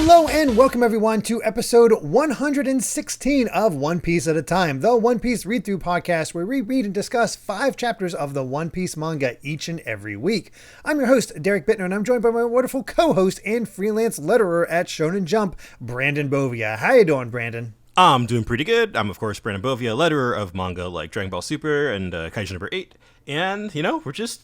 Hello and welcome everyone to episode 116 of One Piece at a Time, the One Piece read-through podcast where we read and discuss 5 chapters of the One Piece manga each and every week. I'm your host, Derek Bittner, and I'm joined by my wonderful co-host and freelance letterer at Shonen Jump, Brandon Bovia. How you doing, Brandon? I'm doing pretty good. I'm, of course, Brandon Bovia, letterer of manga like Dragon Ball Super and Kaiju number 8. And, we're just...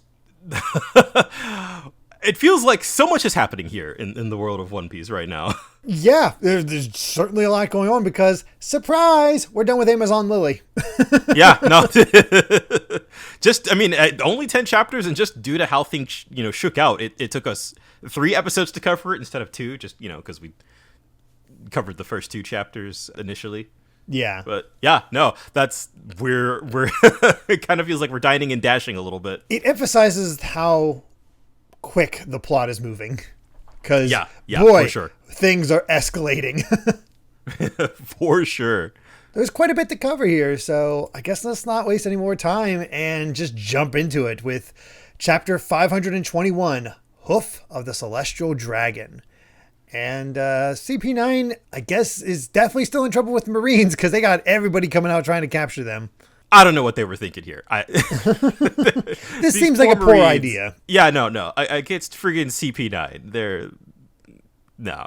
It feels like so much is happening here in the world of One Piece right now. Yeah, there's certainly a lot going on because, surprise, we're done with Amazon Lily. Yeah, no. Only 10 chapters, and just due to how things, shook out, it took us 3 episodes to cover it instead of 2, just, because we covered the first 2 chapters initially. Yeah. But yeah, no, we're it kind of feels like we're dining and dashing a little bit. It emphasizes how quick the plot is moving, because boy, for sure. Things are escalating. For sure. There's quite a bit to cover here, so I guess let's not waste any more time and just jump into it with chapter 521, Hoof of the Celestial Dragon. And CP9, I guess, is definitely still in trouble with the Marines because they got everybody coming out trying to capture them. I don't know what they were thinking here. This seems like a poor idea. Yeah, no. It's friggin' CP9. No.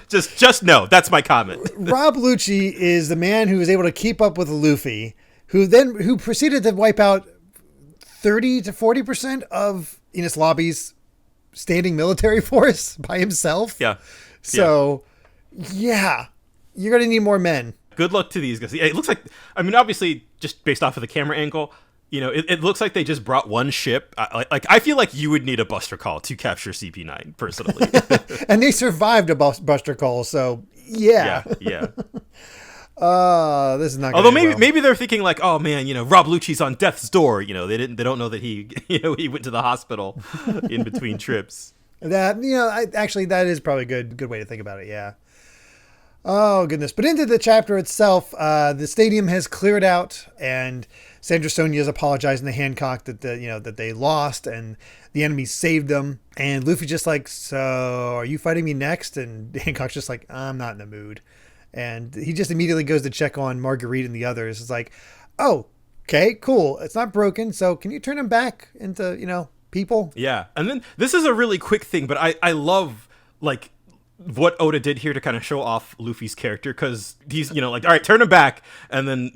just no. That's my comment. Rob Lucci is the man who was able to keep up with Luffy, who proceeded to wipe out 30 to 40% of Enies Lobby's standing military force by himself. Yeah. So, yeah, you're going to need more men. Good luck to these guys. It looks like, obviously, just based off of the camera angle, it looks like they just brought one ship. I feel like you would need a buster call to capture CP9, personally. And they survived a buster call, so yeah. Yeah. This is not. Although maybe they're thinking like, oh man, Rob Lucci's on death's door. They don't know that he he went to the hospital in between trips. That that is probably a good way to think about it. Yeah. Oh, goodness. But into the chapter itself, the stadium has cleared out, and Sandra Sonia is apologizing to Hancock that that they lost and the enemy saved them. And Luffy's just like, so are you fighting me next? And Hancock's just like, I'm not in the mood. And he just immediately goes to check on Marguerite and the others. It's like, oh, okay, cool. It's not broken. So can you turn him back into, people? Yeah. And then this is a really quick thing, but I love what Oda did here to kind of show off Luffy's character, because he's, all right, turn him back. And then,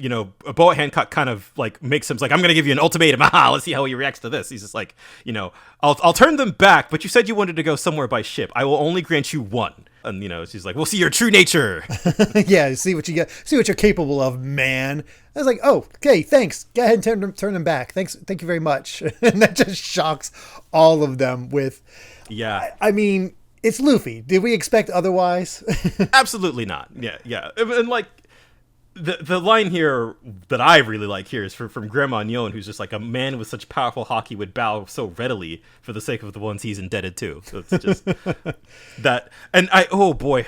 Boa Hancock kind of makes him like, I'm going to give you an ultimatum. Let's see how he reacts to this. He's just like, I'll turn them back, but you said you wanted to go somewhere by ship. I will only grant you one. And, she's like, we'll see your true nature. Yeah, see what you get. See what you're capable of, man. I was like, oh, okay, thanks. Go ahead and turn them back. Thanks. Thank you very much. And that just shocks all of them with, yeah. I mean, it's Luffy. Did we expect otherwise? Absolutely not. Yeah. And the line here that I really like here is from Grandma Nyon, who's just like, a man with such powerful haki would bow so readily for the sake of the ones he's indebted to. So it's just that. And oh boy,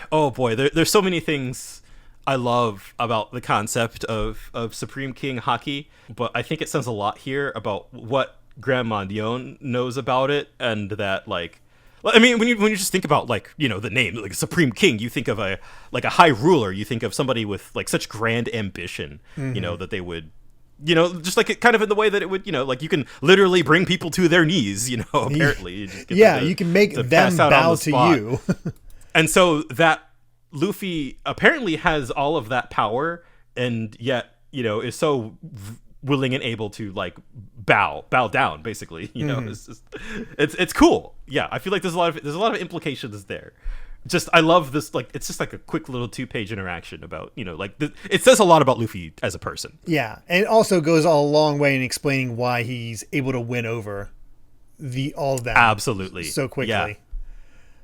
there's so many things I love about the concept of Supreme King haki, but I think it says a lot here about what Grandma Nyon knows about it, and that when you just think about the name Supreme King, you think of a high ruler. You think of somebody with such grand ambition, mm-hmm. that they would, just kind of in the way that it would, you can literally bring people to their knees, apparently. You can make them bow to you. And so that Luffy apparently has all of that power, and yet, is so willing and able to bow down, basically. Mm-hmm. It's cool. Yeah, I feel like there's a lot of implications there. Just I love this. It's just a quick little 2-page interaction about it says a lot about Luffy as a person. Yeah, and it also goes a long way in explaining why he's able to win over all of them absolutely so quickly. Yeah.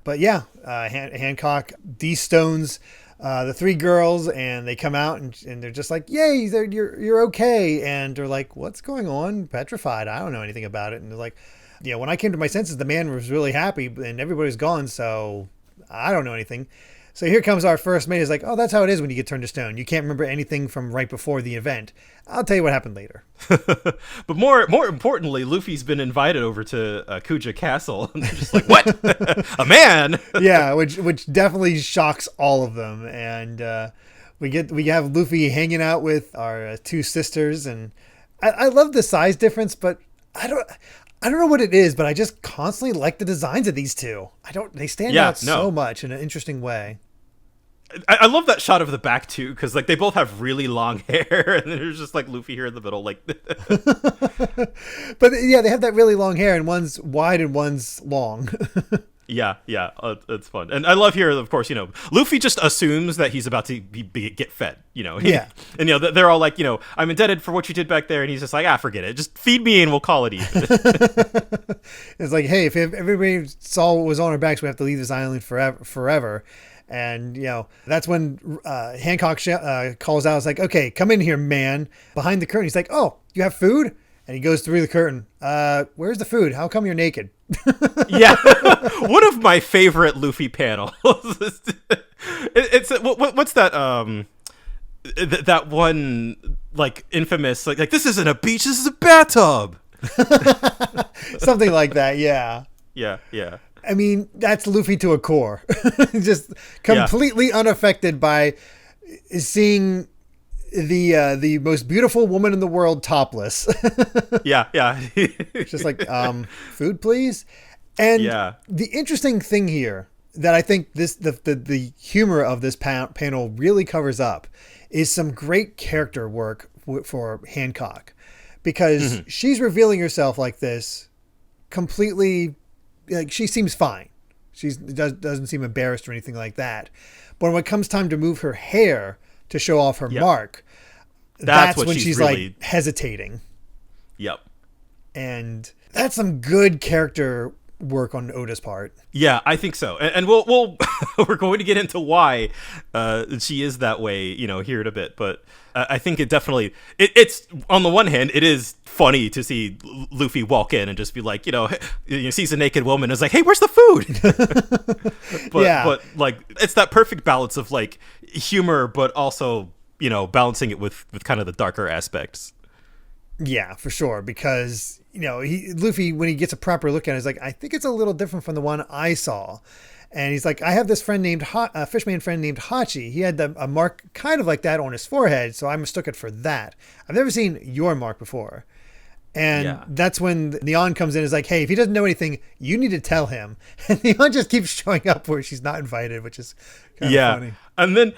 But yeah, Hancock de-stones the 3 girls, and they come out and they're just like, yay, you're okay. And they're like, what's going on? Petrified. I don't know anything about it. And they're like, when I came to my senses, the man was really happy and everybody was gone. So I don't know anything. So here comes our first mate. Is like, oh, that's how it is when you get turned to stone. You can't remember anything from right before the event. I'll tell you what happened later. But more importantly, Luffy's been invited over to Kuja Castle, and they're just like, "What? A man?" Yeah, which definitely shocks all of them. And we have Luffy hanging out with our two sisters, and I love the size difference, but I don't know what it is, but I just constantly like the designs of these two. They stand out so much in an interesting way. I love that shot of the back too, because like they both have really long hair, and there's just like Luffy here in the middle, like. But yeah, they have that really long hair, and one's wide and one's long. Yeah, it's fun, and I love here, of course, Luffy just assumes that he's about to get fed, Yeah, and they're all like, I'm indebted for what you did back there, and he's just like, forget it, just feed me and we'll call it even. It's like, hey, if everybody saw what was on our backs, we have to leave this island forever. And, that's when Hancock calls out. It's like, okay, come in here, man. Behind the curtain. He's like, oh, you have food? And he goes through the curtain. Where's the food? How come you're naked? Yeah. One of my favorite Luffy panels. It's what's that? That one, like, infamous, like, this isn't a beach, this is a bathtub. Something like that, yeah. Yeah. I mean, that's Luffy to a core. Just completely unaffected by seeing the most beautiful woman in the world topless. Yeah. Just like, food, please. And the interesting thing here that I think the humor of this panel really covers up is some great character work for Hancock, because she's revealing herself like this completely. Like, she seems fine. She doesn't seem embarrassed or anything like that. But when it comes time to move her hair to show off her mark, that's when she's really, like, hesitating. Yep. And that's some good character work on Oda's part. Yeah, I think so. And we'll we're going to get into why she is that way, here in a bit. But I think it definitely it's on the one hand, it is funny to see Luffy walk in and just be like, sees a naked woman and is like, hey, where's the food? But like, it's that perfect balance of like humor, but also, balancing it with kind of the darker aspects. Yeah, for sure. Because, Luffy, when he gets a proper look at it, is like, I think it's a little different from the one I saw. And he's like, I have this friend named Fishman friend named Hachi. He had a mark kind of like that on his forehead, so I mistook it for that. I've never seen your mark before. And that's when Neon comes in and is like, hey, if he doesn't know anything, you need to tell him. And Neon just keeps showing up where she's not invited, which is kind of funny. And then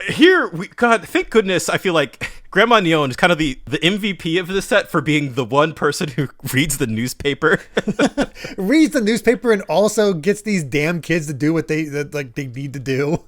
here, God, thank goodness, I feel like Grandma Neon is kind of the MVP of this set for being the one person who reads the newspaper. Reads the newspaper and also gets these damn kids to do what they need to do.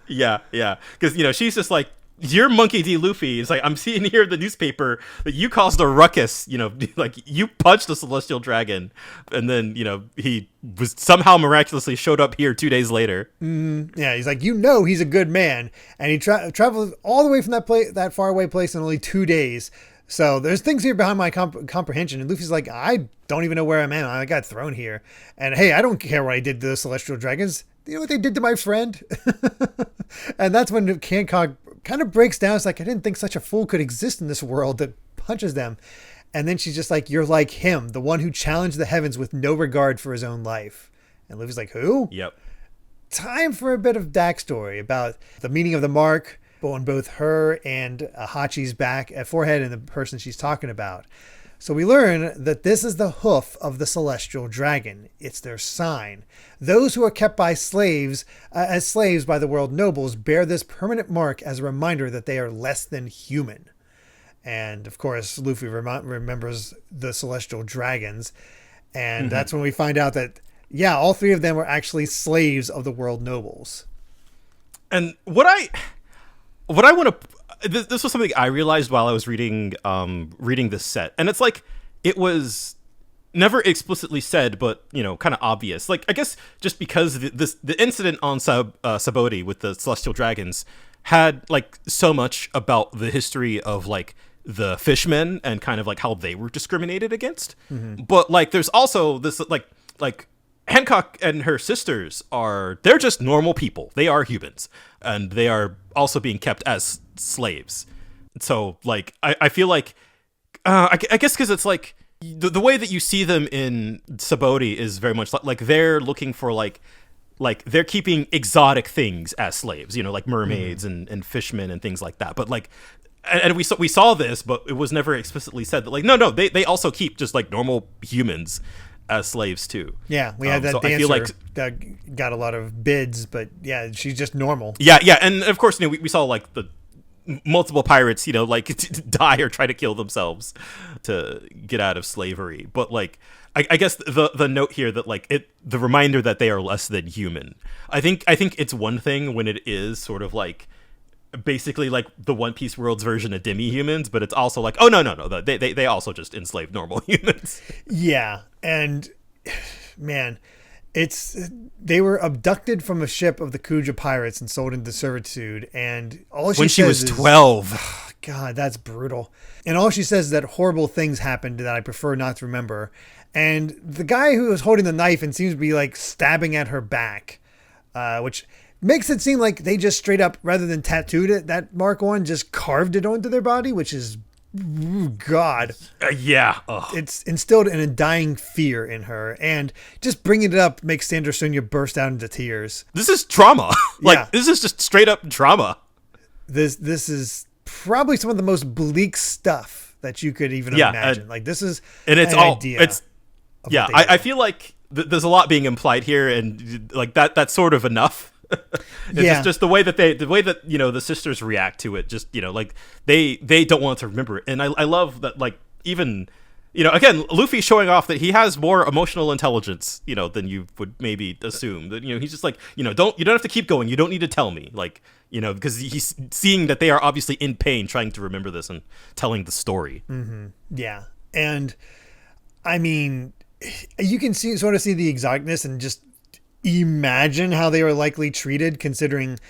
Yeah. Because, she's just like, you're Monkey D. Luffy. It's like, I'm seeing here in the newspaper that you caused a ruckus, like you punched the Celestial Dragon. And then, he was somehow miraculously showed up here 2 days later. Yeah, he's like, he's a good man. And he traveled all the way from that faraway place in only 2 days. So there's things here behind my comprehension. And Luffy's like, I don't even know where I'm at. I got thrown here. And hey, I don't care what I did to the Celestial Dragons. You know what they did to my friend? And that's when Hancock kind of breaks down. It's like, I didn't think such a fool could exist in this world that punches them. And then she's just like, you're like him, the one who challenged the heavens with no regard for his own life. And Luffy's like, who? Yep. Time for a bit of backstory about the meaning of the mark on both her and Hachi's forehead and the person she's talking about. So we learn that this is the hoof of the Celestial Dragon. It's their sign. Those who are kept by slaves, as slaves by the world nobles, bear this permanent mark as a reminder that they are less than human. And of course, Luffy remembers the Celestial Dragons. And that's when we find out that, all three of them were actually slaves of the world nobles. And what I want to... This was something I realized while I was reading this set, and it's like it was never explicitly said, but kind of obvious. Like, I guess just because the incident on Sabaody with the Celestial Dragons had like so much about the history of like the fishmen and kind of like how they were discriminated against. But like there's also this like Hancock and her sisters they're just normal people. They are humans, and they are also being kept as slaves. So, like, I feel like, I guess because it's like, the way that you see them in Saboti is very much like they're looking for, like they're keeping exotic things as slaves, like mermaids and fishmen and things like that. But, like, and we saw this, but it was never explicitly said that, like, no, they also keep just, like, normal humans as slaves too. Yeah, we had that so dancer I feel like, that got a lot of bids, but yeah, she's just normal. Yeah, and of course, we saw, like, the multiple pirates, like, die or try to kill themselves to get out of slavery. But, like, I guess the note here that, like, the reminder that they are less than human. I think it's one thing when it is sort of like basically like the One Piece world's version of demi-humans, but it's also like, oh no, they also just enslave normal humans. Yeah, and man, they were abducted from a ship of the Kuja pirates and sold into servitude, and all she was 12. God, that's brutal. And all she says is that horrible things happened that I prefer not to remember. And the guy who was holding the knife and seems to be, like, stabbing at her back, which makes it seem like they just straight up, rather than tattooed it, that mark on, just carved it onto their body, which is, God. Yeah. It's instilled in a dying fear in her. And just bringing it up makes Sandra Sonia burst out into tears. This is trauma. This is just straight up trauma. This is probably some of the most bleak stuff that you could even imagine. Like, this is and it's an all idea. I feel like there's a lot being implied here, and, like, that's sort of enough. It's just the way that the sisters react to it, just, like, they don't want to remember it. And I love that, like, even, again, Luffy showing off that he has more emotional intelligence, than you would maybe assume. That, he's just like, you don't have to keep going, you don't need to tell me, like, because he's seeing that they are obviously in pain trying to remember this and telling the story. Mm-hmm. Yeah. And I mean, you can sort of see the exoticness and just imagine how they were likely treated, considering,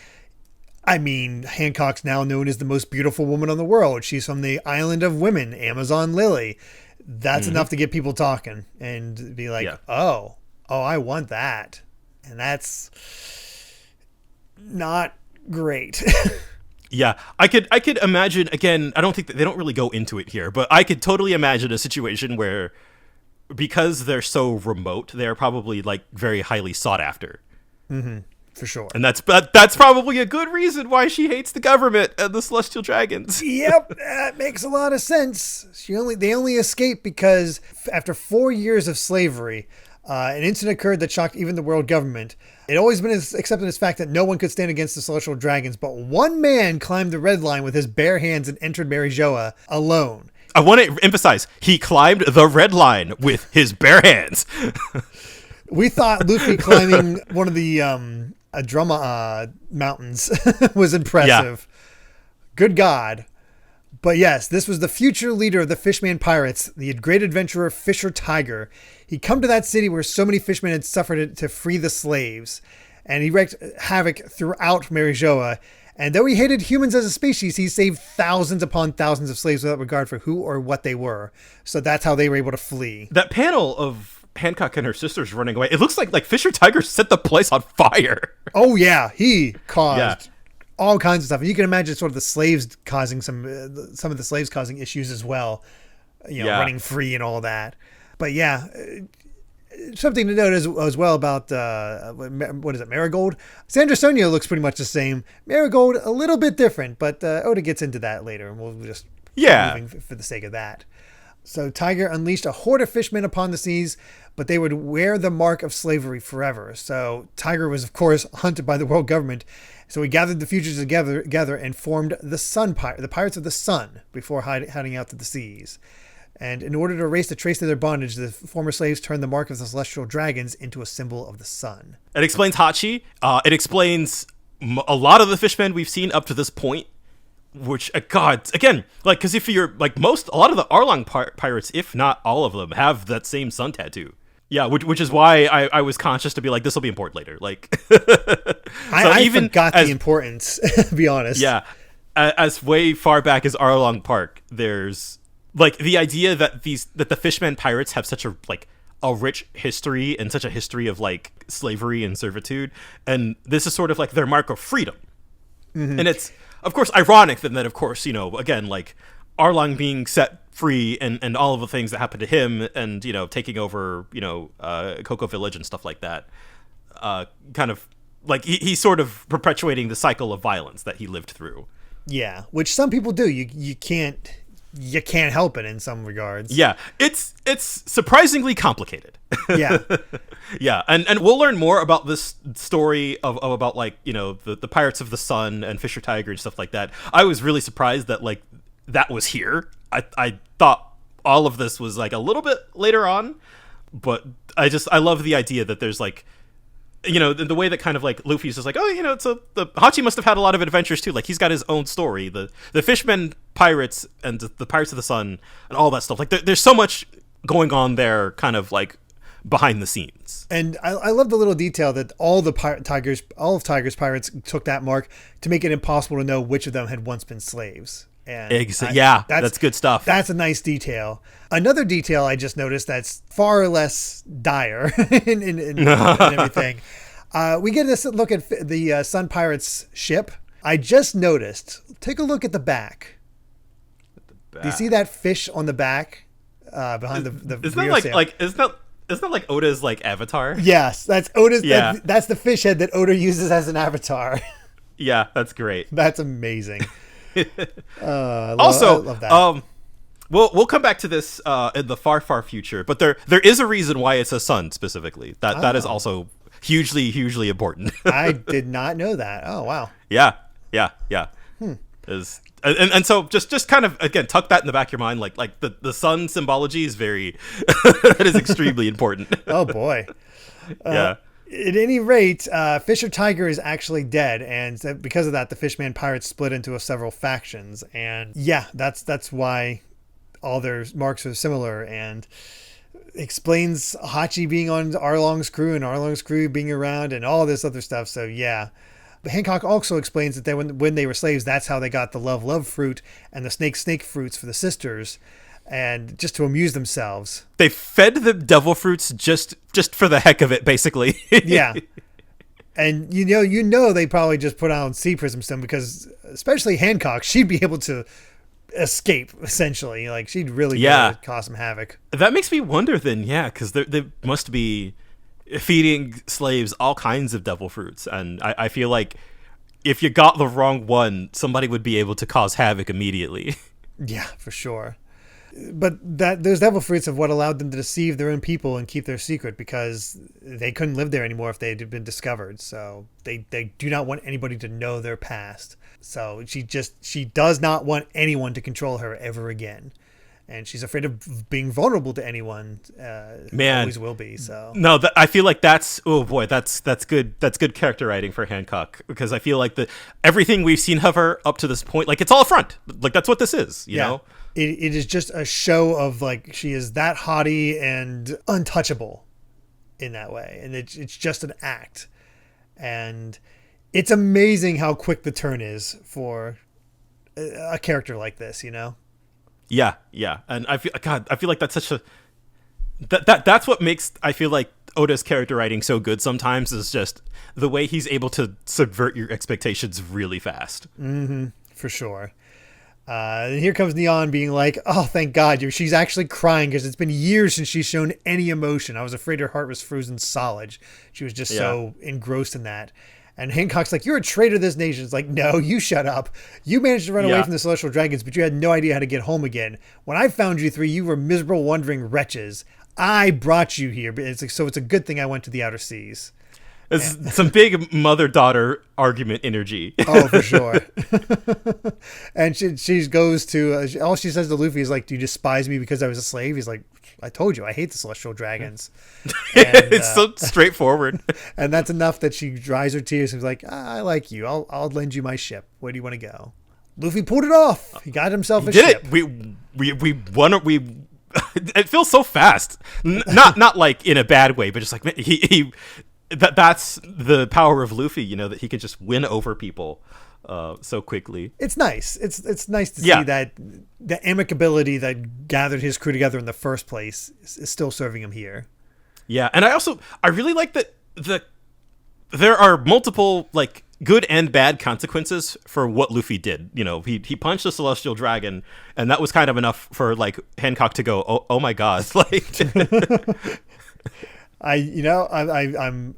I mean, Hancock's now known as the most beautiful woman in the world. She's from the island of women, Amazon Lily. That's enough to get people talking and be like, oh, I want that. And that's not great. Yeah, I could imagine, again, I don't think that they don't really go into it here, but I could totally imagine a situation where, because they're so remote, they're probably, like, very highly sought after. Mm-hmm. For sure. And that's probably a good reason why she hates the government and the Celestial Dragons. Yep, that makes a lot of sense. They only escaped because after 4 years of slavery, an incident occurred that shocked even the world government. It had always been accepted as fact that no one could stand against the Celestial Dragons, but one man climbed the red line with his bare hands and entered Marijoa alone. I want to emphasize, he climbed the red line with his bare hands. We thought Luffy climbing one of the Adroma mountains was impressive. Yeah. Good God. But yes, this was the future leader of the Fishman Pirates, the great adventurer Fisher Tiger. He'd come to that city where so many fishmen had suffered to free the slaves, and he wreaked havoc throughout Marijoa. And though he hated humans as a species, he saved thousands upon thousands of slaves without regard for who or what they were. So that's how they were able to flee. That panel of Hancock and her sisters running away, it looks like Fisher Tiger set the place on fire. Oh, yeah. He caused all kinds of stuff. And you can imagine sort of the slaves causing some of the slaves causing issues as well, running free and all that. But yeah, something to note as well about, what is it, Marigold? Sandra Sonia looks pretty much the same. Marigold, a little bit different, but Oda gets into that later, and we'll just moving for the sake of that. So Tiger unleashed a horde of fishmen upon the seas, but they would wear the mark of slavery forever. So Tiger was, of course, hunted by the world government. So he gathered the fugitives together and formed the Pirates of the Sun before hiding out to the seas. And in order to erase the trace of their bondage, the former slaves turned the mark of the Celestial Dragons into a symbol of the sun. It explains Hachi. It explains a lot of the fishmen we've seen up to this point. Which, God, again, like, because if you're, like, a lot of the Arlong pirates, if not all of them, have that same sun tattoo. Yeah, which is why I was conscious to be like, this will be important later. Like, I forgot the importance, to be honest. Yeah, as way far back as Arlong Park, there's, like, the idea that the Fishman pirates have such a, like, a rich history and such a history of like slavery and servitude, and this is sort of like their mark of freedom. And it's of course ironic that of course, you know, again, like Arlong being set free and all of the things that happened to him, and, you know, taking over, you know, Cocoa Village and stuff like that, kind of like he's sort of perpetuating the cycle of violence that he lived through. Yeah, which some people do. You can't help it in some regards. Yeah, it's surprisingly complicated. Yeah. Yeah, and we'll learn more about this story of about, like, you know, the Pirates of the Sun and Fisher Tiger and stuff like that. I was really surprised that, like, that was here. I thought all of this was, like, a little bit later on, but I love the idea that there's, like, you know, the way that kind of like Luffy's just like, oh, you know, so the Hachi must have had a lot of adventures too. Like, he's got his own story, the fishmen pirates and the Pirates of the Sun and all that stuff. Like, there's so much going on there, kind of like behind the scenes. And I love the little detail that all of Tiger's pirates took that mark to make it impossible to know which of them had once been slaves. And that's good stuff. That's a nice detail. Another detail I just noticed that's far less dire in everything. We get this look at the Sun Pirates ship. I just noticed. Take a look at the back. Do you see that fish on the back behind the? Isn't that like Oda's like avatar? Yes, that's Oda's. Yeah. That's the fish head that Oda uses as an avatar. Yeah, that's great. That's amazing. I love that. We'll come back to this in the far future, but there is a reason why it's a sun specifically. That is also hugely important. I did not know that. Oh wow. Yeah. And so just kind of, again, tuck that in the back of your mind, like the sun symbology is very that is extremely important. Oh boy. Yeah. At any rate, Fisher Tiger is actually dead, and because of that, the Fishman Pirates split into several factions. And yeah, that's why all their marks are similar, and explains Hachi being on Arlong's crew and Arlong's crew being around and all this other stuff. So yeah. But Hancock also explains that when they were slaves, that's how they got the love fruit and the snake fruits for the sisters, and just to amuse themselves. They fed the devil fruits just for the heck of it, basically. Yeah. And you know they probably just put on Sea Prism Stone, because especially Hancock, she'd be able to escape, essentially. Like, she'd really cause some havoc. That makes me wonder then, because they must be feeding slaves all kinds of devil fruits, and I feel like if you got the wrong one, somebody would be able to cause havoc immediately. Yeah, for sure. But those devil fruits are what allowed them to deceive their own people and keep their secret, because they couldn't live there anymore if they had been discovered. So they do not want anybody to know their past. So she does not want anyone to control her ever again. And she's afraid of being vulnerable to anyone. Man, always will be. So no, I feel like that's good. That's good character writing for Hancock, because I feel like everything we've seen of her up to this point, like, it's all a front. Like, that's what this is. You know. It is just a show of, like, she is that haughty and untouchable in that way. And it's just an act. And it's amazing how quick the turn is for a character like this, you know? Yeah. And I feel like that's such a... That's what makes, I feel like, Oda's character writing so good sometimes, is just the way he's able to subvert your expectations really fast. Mm-hmm, for sure. And here comes Neon being like, oh, thank God. She's actually crying because it's been years since she's shown any emotion. I was afraid her heart was frozen solid. She was just so engrossed in that. And Hancock's like, you're a traitor to this nation. It's like, no, you shut up. You managed to run away from the Celestial Dragons, but you had no idea how to get home again. When I found you three, you were miserable, wandering wretches. I brought you here. It's like, so it's a good thing I went to the outer seas. It's some big mother-daughter argument energy. Oh, for sure. And she goes to, all she says to Luffy is like, do you despise me because I was a slave? He's like, I told you, I hate the Celestial Dragons. And, it's so straightforward. And that's enough that she dries her tears and is like, I like you. I'll lend you my ship. Where do you want to go? Luffy pulled it off. He got himself a ship. We won. It feels so fast. Not like in a bad way, but just like, he that's the power of Luffy, you know, that he can just win over people so quickly. It's nice. It's nice to see that the amicability that gathered his crew together in the first place is still serving him here. Yeah, and I really like that there are multiple like good and bad consequences for what Luffy did. You know, he punched the celestial dragon, and that was kind of enough for like Hancock to go, oh my god, like. I'm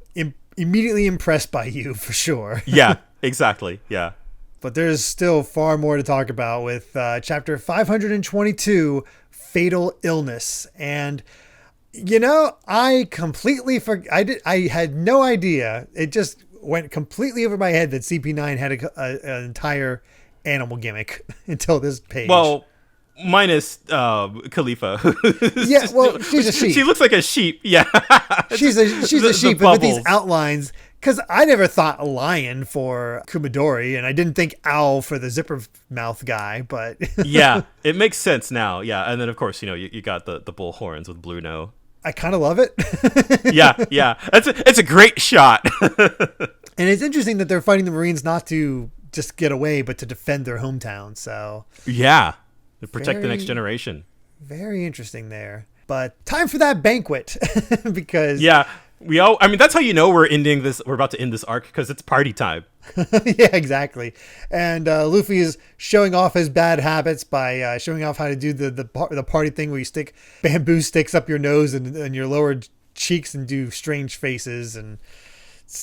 immediately impressed by you for sure. Yeah, exactly. Yeah. But there's still far more to talk about with chapter 522, Fatal Illness. And, I completely I had no idea. It just went completely over my head that CP9 had an entire animal gimmick until this page. Well, minus Khalifa. Yeah, well, she's a sheep. She looks like a sheep. Yeah. She's a sheep with these outlines. Because I never thought lion for Kumadori, and I didn't think owl for the zipper mouth guy, but... Yeah, it makes sense now. Yeah, and then, of course, you got the bull horns with blue no. I kind of love it. Yeah. It's a great shot. And it's interesting that they're fighting the Marines not to just get away, but to defend their hometown, so... Yeah, to protect the next generation. Very interesting there. But time for that banquet, because... Yeah. That's how we're about to end this arc, because it's party time. Yeah, exactly. And Luffy is showing off his bad habits by showing off how to do the party thing where you stick bamboo sticks up your nose and your lower cheeks and do strange faces. And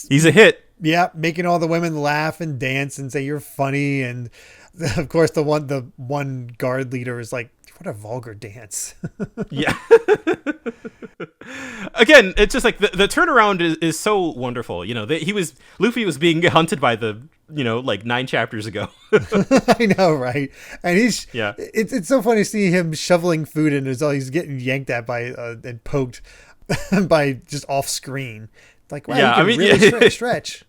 he's a hit. Yeah, making all the women laugh and dance and say you're funny. And of course, the one guard leader is like, what a vulgar dance. Yeah. Again, it's just like the turnaround is so wonderful. Luffy was being hunted by like 9 chapters ago. I know, right? And it's so funny to see him shoveling food in. He's getting yanked at by and poked by just off screen. Like, wow, yeah, really stretch.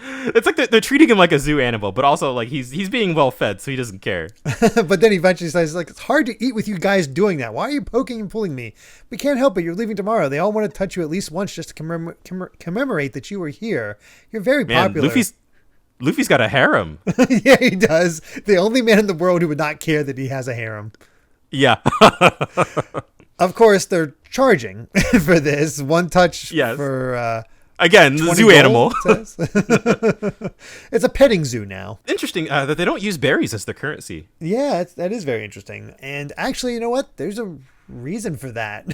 It's like they're treating him like a zoo animal, but also like he's being well fed, so he doesn't care. But then he eventually says, like, it's hard to eat with you guys doing that. Why are you poking and pulling me? We can't help it. You're leaving tomorrow. They all want to touch you at least once just to commemorate that you were here. You're very popular. Luffy's got a harem. Yeah, he does. The only man in the world who would not care that he has a harem. Yeah. Of course, they're charging for this. One touch for... Again, the zoo animal. It's a petting zoo now. Interesting that they don't use berries as their currency. Yeah, that is very interesting. And actually, you know what? There's a reason for that.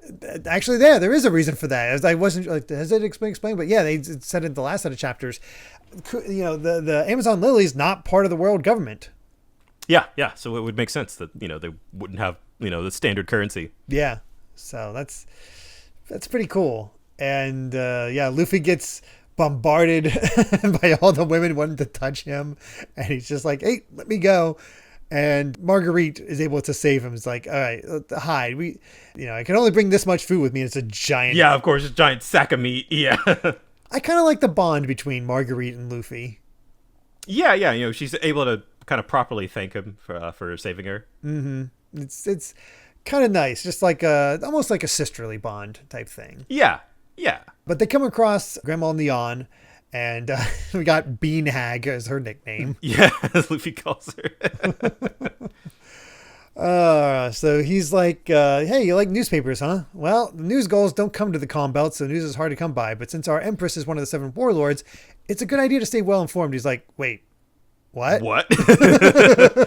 There is a reason for that. As I wasn't like, has it explained? But yeah, they said in the last set of chapters, the Amazon lily is not part of the world government. Yeah. So it would make sense that they wouldn't have the standard currency. Yeah. So that's pretty cool. And Luffy gets bombarded by all the women wanting to touch him, and he's just like, "Hey, let me go." And Marguerite is able to save him. It's like, "All right, hide. I can only bring this much food with me." It's a giant. Yeah, of course, a giant sack of meat. Yeah. I kind of like the bond between Marguerite and Luffy. Yeah. She's able to kind of properly thank him for saving her. Mm-hmm. It's kind of nice, just like almost like a sisterly bond type thing. Yeah. But they come across Grandma Neon, and we got Bean Hag as her nickname. Yeah, as Luffy calls her. So he's like, hey, you like newspapers, huh? Well, the news gulls don't come to the Calm Belt, so news is hard to come by. But since our Empress is one of the 7 warlords, it's a good idea to stay well informed. He's like, wait, what?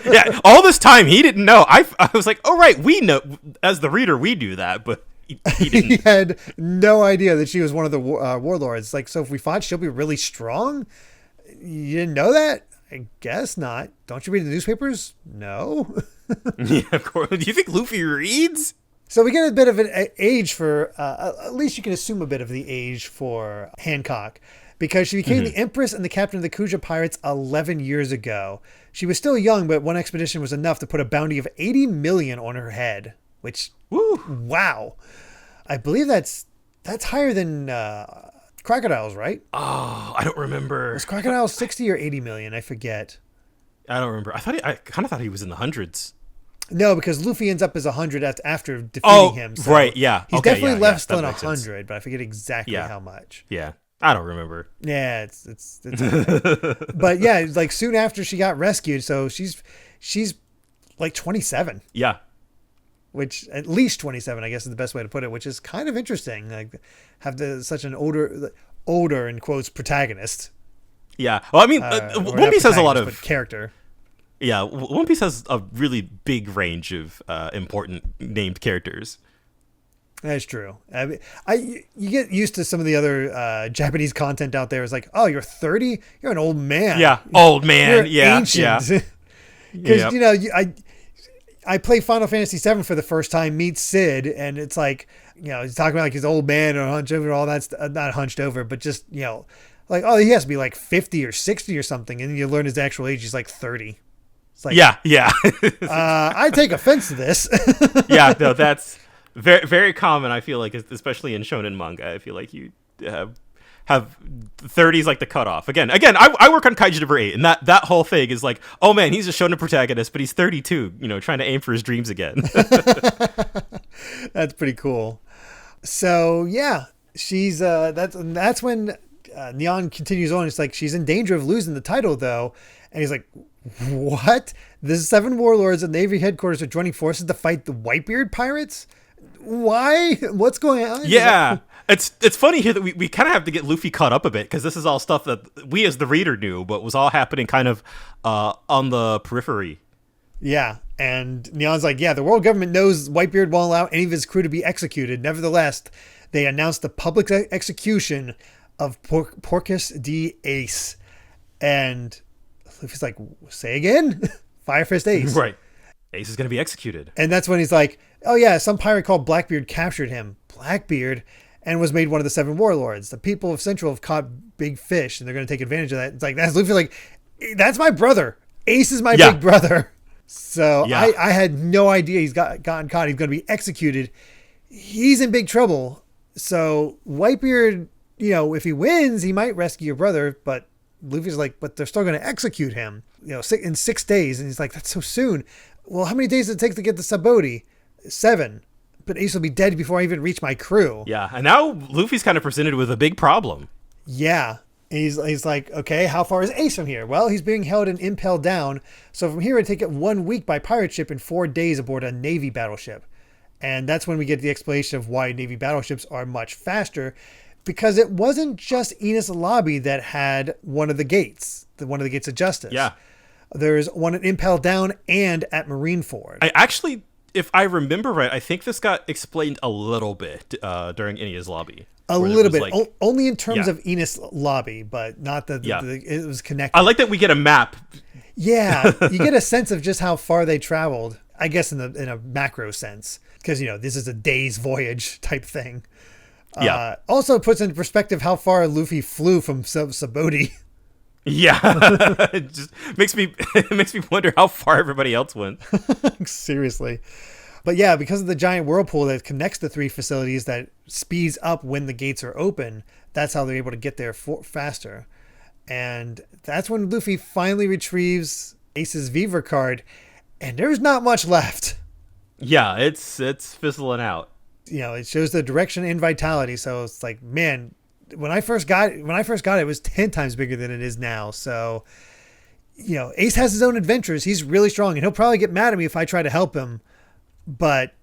Yeah, all this time he didn't know. I was like, oh, right, we know. As the reader, we do that, but... He had no idea that she was one of the warlords. Like, so if we fought, she'll be really strong? You didn't know that? I guess not. Don't you read the newspapers? No. Yeah, of course. Do you think Luffy reads? So we get a bit of an age for, at least you can assume a bit of the age for Hancock, because she became the Empress and the captain of the Kuja pirates 11 years ago. She was still young, but one expedition was enough to put a bounty of 80 million on her head, which, wow. I believe that's higher than Crocodile's, right? Oh, I don't remember. Was Crocodile 60 or 80 million? I forget. I don't remember. I kind of thought he was in the hundreds. No, because Luffy ends up as 100 after defeating him. So right, yeah. He's definitely less than 100, but I forget exactly how much. Yeah, I don't remember. Yeah, it's okay. But yeah, like soon after she got rescued, so she's like 27. Yeah. which at least 27, I guess is the best way to put it, which is kind of interesting. Like have such an older in quotes protagonist. Yeah. Well, I mean, One Piece has a lot of character. Yeah, One Piece has a really big range of important named characters. That's true. I mean, you get used to some of the other Japanese content out there. It's like, oh, you're 30? You're an old man. Yeah, old man. You're yeah, ancient. yeah. Because, I play Final Fantasy VII for the first time, meet Sid, and it's like, he's talking about like his old man or hunched over, all that's not hunched over, but just, like, oh, he has to be like 50 or 60 or something. And then you learn his actual age. He's like 30. It's like, yeah. I take offense to this. Yeah, no, that's very, very common. I feel like, especially in shonen manga, I feel like you have 30s like the cutoff. Again, I work on Kaiju number 8, and that whole thing is like, oh man, he's a shonen protagonist, but he's 32, trying to aim for his dreams again. That's pretty cool. So yeah, she's that's when Neon continues on. It's like she's in danger of losing the title though, and he's like, what? The 7 warlords at Navy headquarters are joining forces to fight the Whitebeard pirates? Why? What's going on? Yeah. It's funny here that we kind of have to get Luffy caught up a bit, because this is all stuff that we as the reader knew, but was all happening kind of on the periphery. Yeah. And Neon's like, yeah, the world government knows Whitebeard won't allow any of his crew to be executed. Nevertheless, they announced the public execution of Porcus D. Ace. And Luffy's like, say again? Fire Fist Ace. Right. Ace is going to be executed. And that's when he's like, oh yeah, some pirate called Blackbeard captured him. Blackbeard? And was made one of the 7 warlords. The people of Central have caught big fish, and they're going to take advantage of that. It's like, that's Luffy like, that's my brother. Ace is my big brother. So yeah. I had no idea he's gotten caught. He's going to be executed. He's in big trouble. So Whitebeard, if he wins, he might rescue your brother, but Luffy's like, but they're still going to execute him, in 6 days. And he's like, that's so soon. Well, how many days does it take to get the Saboti? 7. But Ace will be dead before I even reach my crew. Yeah, and now Luffy's kind of presented with a big problem. Yeah. He's like, okay, how far is Ace from here? Well, he's being held in Impel Down. So from here, it'd take it 1 week by pirate ship and 4 days aboard a Navy battleship. And that's when we get the explanation of why Navy battleships are much faster. Because it wasn't just Enies Lobby that had one of the gates of justice. Yeah. There's one at Impel Down and at Marineford. If I remember right, I think this got explained a little bit during Enies Lobby. A little bit, like, only in terms of Enies Lobby, but not that it was connected. I like that we get a map. Yeah, you get a sense of just how far they traveled, I guess in a macro sense, because this is a day's voyage type thing. Yeah. Also puts into perspective how far Luffy flew from Saboti. Yeah, it just makes me wonder how far everybody else went. Seriously. But yeah, because of the giant whirlpool that connects the 3 facilities that speeds up when the gates are open, that's how they're able to get there faster. And that's when Luffy finally retrieves Ace's Viver card, and there's not much left. Yeah, it's fizzling out. It shows the direction and vitality, so it's like, man, when I first got it, it was 10 times bigger than it is now. So, Ace has his own adventures. He's really strong, and he'll probably get mad at me if I try to help him. But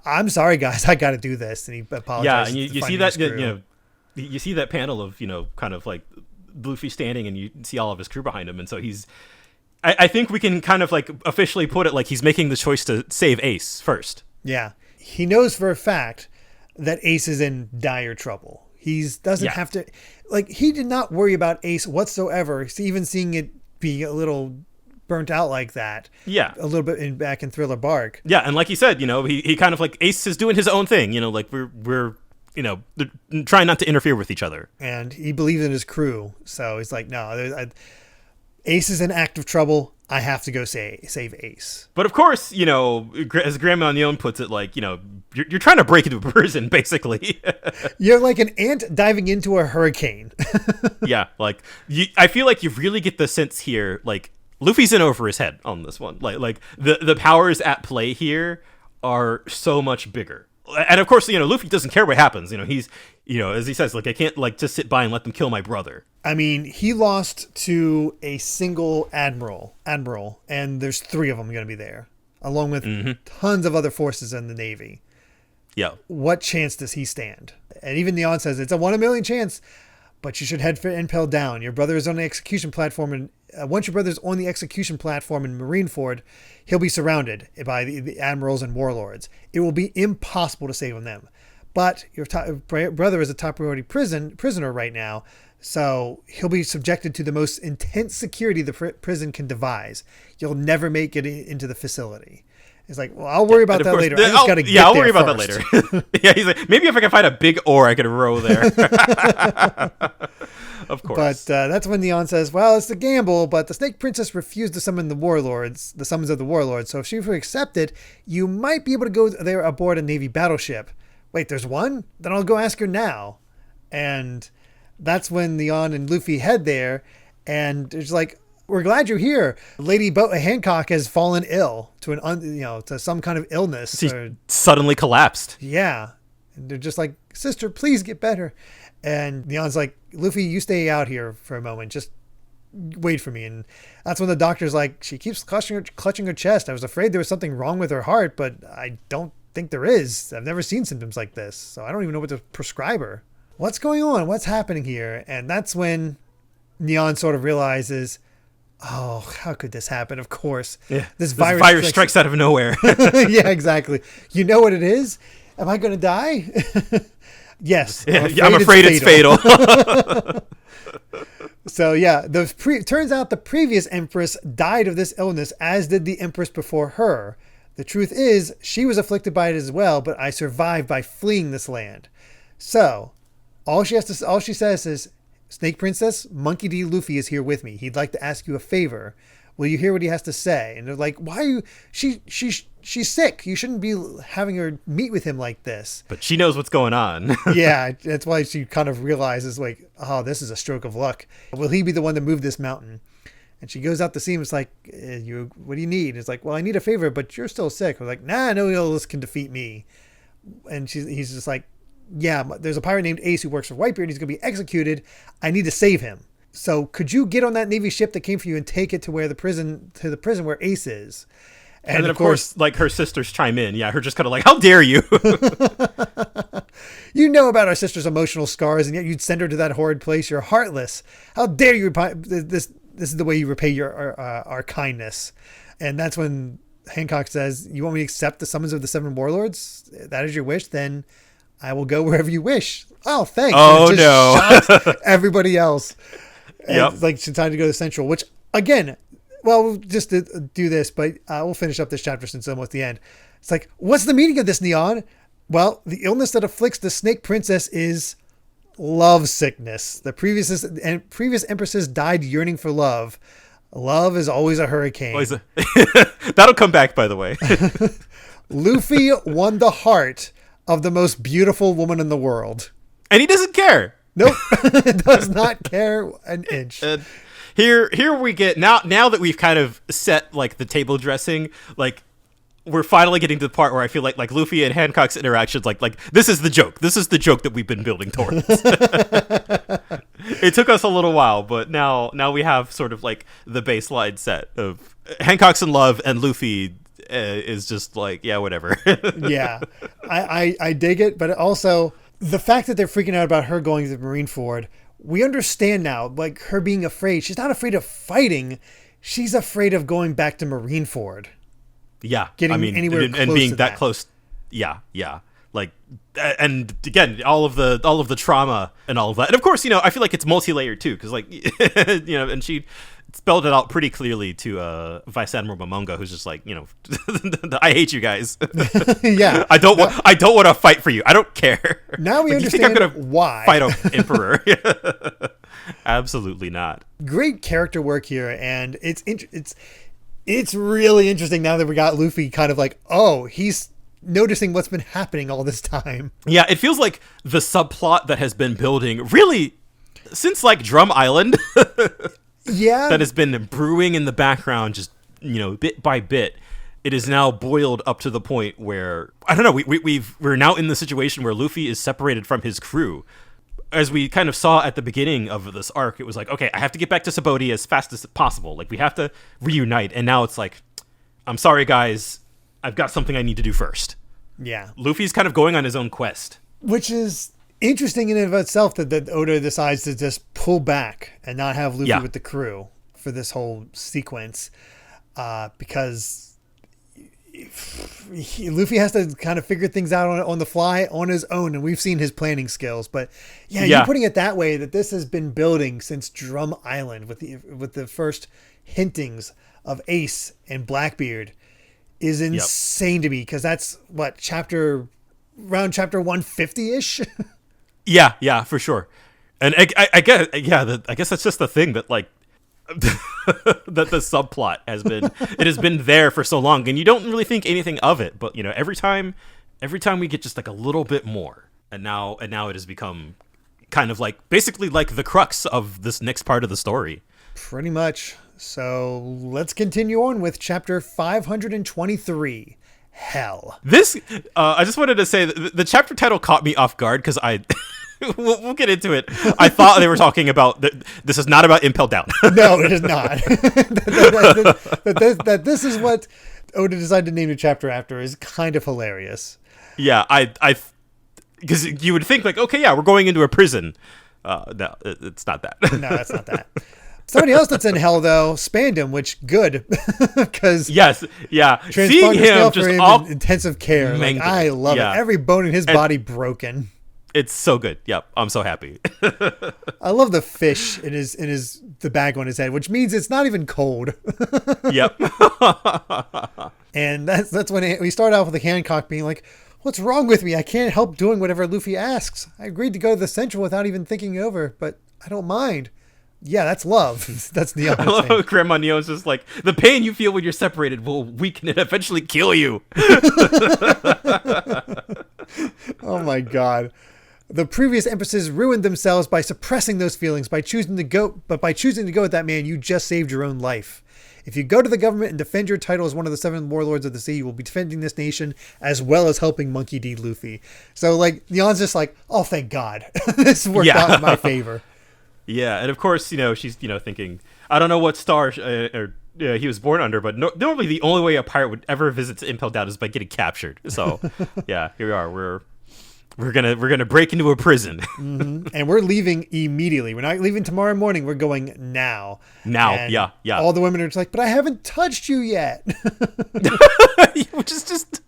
I'm sorry, guys, I got to do this. And he apologizes. Yeah, and you see that, you see that panel of, kind of like Luffy standing, and you see all of his crew behind him. And so I think we can kind of like officially put it like he's making the choice to save Ace first. Yeah. He knows for a fact that Ace is in dire trouble. He doesn't have to, he did not worry about Ace whatsoever. Even seeing it be a little burnt out like that. Yeah. A little bit back in Thriller Bark. Yeah. And like you said, he kind of like Ace is doing his own thing, like we're trying not to interfere with each other. And he believes in his crew. So he's like, no, Ace is in active trouble. I have to go save Ace. But of course, as Grandma Neon puts it, like, you're trying to break into a prison, basically. You're like an ant diving into a hurricane. Yeah, like, I feel like you really get the sense here, like, Luffy's in over his head on this one. Like the powers at play here are so much bigger. And of course, Luffy doesn't care what happens. He's, as he says, like, I can't just sit by and let them kill my brother. I mean, he lost to a single admiral, and there's 3 of them going to be there. along with tons of other forces in the Navy. Yeah. What chance does he stand? And even Neon says it's a 1 in a million chance, but you should head for Impel Down. Your brother is on the execution platform, and once your brother's on the execution platform in Marineford, he'll be surrounded by the admirals and warlords. It will be impossible to save them. But your brother is a top priority prisoner right now, so he'll be subjected to the most intense security the prison can devise. You'll never make it into the facility. It's like, well, I'll worry about that later. I just got to get there. I'll worry about that later. Yeah, he's like, maybe if I can find a big oar, I could row there. Of course. But that's when Neon says, well, it's a gamble, but the Snake Princess refused to summon the summons of the Warlords. So if she were accepted, you might be able to go there aboard a Navy battleship. Wait, there's one? Then I'll go ask her now. And that's when Neon and Luffy head there, and it's like, we're glad you're here. Lady Hancock has fallen ill to some kind of illness. She suddenly collapsed. Yeah. And they're just like, sister, please get better. And Neon's like, Luffy, you stay out here for a moment. Just wait for me. And that's when the doctor's like, she keeps clutching her chest. I was afraid there was something wrong with her heart, but I don't think there is. I've never seen symptoms like this, so I don't even know what to prescribe her. What's going on? What's happening here? And that's when Neon sort of realizes, oh, how could this happen? Of course. Yeah. This virus strikes out of nowhere. Yeah, exactly. You know what it is? Am I going to die? Yes. I'm afraid it's fatal. So, yeah, turns out the previous Empress died of this illness, as did the Empress before her. The truth is, she was afflicted by it as well, but I survived by fleeing this land. So, all she says is, Snake Princess, Monkey D. Luffy is here with me. He'd like to ask you a favor. Will you hear what he has to say? And they're like, why are you... She's sick. You shouldn't be having her meet with him like this. But she knows what's going on. Yeah, that's why she kind of realizes, like, oh, this is a stroke of luck. Will he be the one to move this mountain? And she goes out to see him. It's like, what do you need? It's like, well, I need a favor, but you're still sick. We're like, nah, no illness can defeat me. And he's just like, yeah, there's a pirate named Ace who works for Whitebeard. He's going to be executed. I need to save him. So could you get on that Navy ship that came for you and take it to the prison where Ace is? And then, of course, like, her sisters chime in. Yeah, her just kind of like, how dare you? You know about our sister's emotional scars, and yet you'd send her to that horrid place. You're heartless. How dare you? This is the way you repay our kindness. And that's when Hancock says, you want me to accept the summons of the 7 warlords? That is your wish? Then I will go wherever you wish. Oh, thanks. Oh, no. Shocks everybody else. And yep. It's like it's time to go to Central, which, again, well, we'll just do this, but we'll finish up this chapter since it's almost the end. It's like, what's the meaning of this, Neon? Well, the illness that afflicts the Snake Princess is love sickness. The previous empresses died yearning for love. Love is always a hurricane. That'll come back, by the way. Luffy won the heart of the most beautiful woman in the world. And he doesn't care. Nope. Does not care an inch. And here we get, now that we've kind of set, like, the table dressing, like, we're finally getting to the part where I feel like Luffy and Hancock's interactions, like this is the joke. This is the joke that we've been building towards. It took us a little while, but now we have sort of like the baseline set of Hancock's in love and Luffy is just like, yeah, whatever. Yeah, I dig it, but also the fact that they're freaking out about her going to Marineford, we understand now, like, her being afraid. She's not afraid of fighting. She's afraid of going back to Marineford. Yeah, getting anywhere close and being to that close. Yeah. Like, and again, all of the trauma and all of that, and of course, I feel like it's multi-layered too, because, like, and she spelled it out pretty clearly to Vice Admiral Momonga, who's just like, I hate you guys. Yeah, I don't want to fight for you. I don't care. Now we like, understand you think I'm gonna why fight an emperor. Absolutely not. Great character work here, and it's really interesting now that we got Luffy kind of like, oh, he's noticing what's been happening all this time. Yeah, it feels like the subplot that has been building really since, like, Drum Island. Yeah. That has been brewing in the background, just, bit by bit. It is now boiled up to the point where, I don't know, we're now in the situation where Luffy is separated from his crew. As we kind of saw at the beginning of this arc, it was like, okay, I have to get back to Sabaody as fast as possible. Like, we have to reunite. And now it's like, I'm sorry, guys. I've got something I need to do first. Yeah. Luffy's kind of going on his own quest. Which is interesting in and of itself that Oda decides to just pull back and not have Luffy with the crew for this whole sequence. Because Luffy has to kind of figure things out on the fly on his own, and we've seen his planning skills. But you're putting it that way, that this has been building since Drum Island with the first hintings of Ace and Blackbeard is insane to me, because that's what around chapter 150-ish. Yeah, for sure. And I guess that's just the thing that like that the subplot has been there for so long, and you don't really think anything of it, but you know, every time we get just like a little bit more, and now it has become kind of like basically like the crux of this next part of the story. Pretty much. So let's continue on with chapter 523, Hell. This I just wanted to say that the chapter title caught me off guard, because we'll get into it. I thought they were talking about this is not about Impel Down. No, it is not. that this is what Oda decided to name the chapter after is kind of hilarious. Yeah, because you would think like, okay, yeah, we're going into a prison. No, it's not that. No, that's not that. Somebody else that's in hell, though, Spandam, which good, because seeing him just all intensive care, like, I love it. Every bone in his body broken. It's so good. Yep, I'm so happy. I love the fish in the bag on his head, which means it's not even cold. Yep. And that's when we start out with the Hancock being like, "What's wrong with me? I can't help doing whatever Luffy asks. I agreed to go to the Central without even thinking over, but I don't mind." Yeah, that's love. That's the other I love thing. how Grandma Neo's just like, the pain you feel when you're separated will weaken and eventually kill you. Oh my God. The previous empresses ruined themselves by suppressing those feelings, by choosing to go with that man, you just saved your own life. If you go to the government and defend your title as one of the 7 warlords of the sea, you will be defending this nation as well as helping Monkey D. Luffy. So like, Neon's just like, oh, thank God. This worked out in my favor. Yeah, and of course, you know, she's, you know, thinking, I don't know what star he was born under, but normally the only way a pirate would ever visit Impel Down is by getting captured. So, yeah, here we are. We're gonna break into a prison. Mm-hmm. And we're leaving immediately. We're not leaving tomorrow morning. We're going now. And yeah. All the women are just like, but I haven't touched you yet. Which is just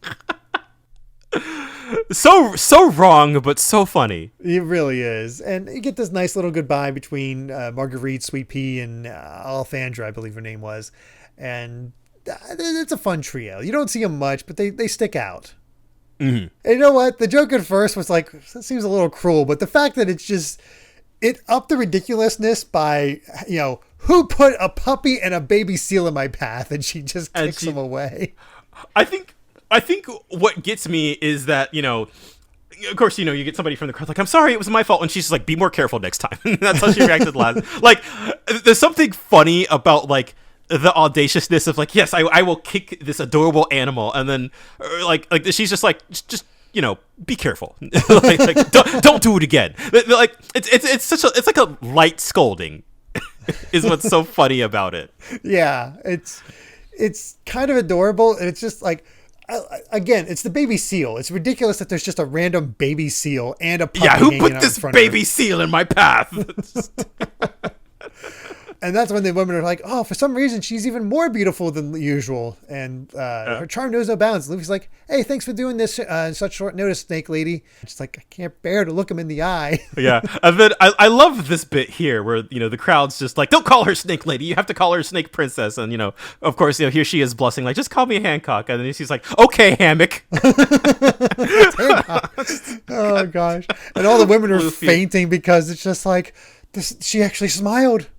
so wrong, but so funny. It really is. And you get this nice little goodbye between Marguerite, Sweet Pea, and Alfandra, I believe her name was. And it's a fun trio. You don't see them much, but they stick out. Mm-hmm. And you know what? The joke at first was like, that seems a little cruel, but the fact that it upped the ridiculousness by, you know, who put a puppy and a baby seal in my path, and she just kicks them away. I think what gets me is that, you know, of course, you know, you get somebody from the crowd like, I'm sorry, it was my fault, and she's just like, be more careful next time. That's how she reacted last. Like, there's something funny about like the audaciousness of like, yes, I will kick this adorable animal, and then like she's just like, just you know, be careful. like don't do it again. Like it's like a light scolding is what's so funny about it. Yeah, it's kind of adorable, and it's just like, again, it's the baby seal. It's ridiculous that there's just a random baby seal and a puppy. Yeah, who put this baby seal in my path? And that's when the women are like, oh, for some reason, she's even more beautiful than usual. And her charm knows no bounds. Luffy's like, hey, thanks for doing this in such short notice, Snake Lady. She's like, I can't bear to look him in the eye. Yeah. And then I love this bit here where, you know, the crowd's just like, don't call her Snake Lady. You have to call her Snake Princess. And, you know, of course, you know, here she is blushing, like, just call me Hancock. And then she's like, okay, Hammock. Oh, gosh. And all the women are fainting because it's just like, she actually smiled.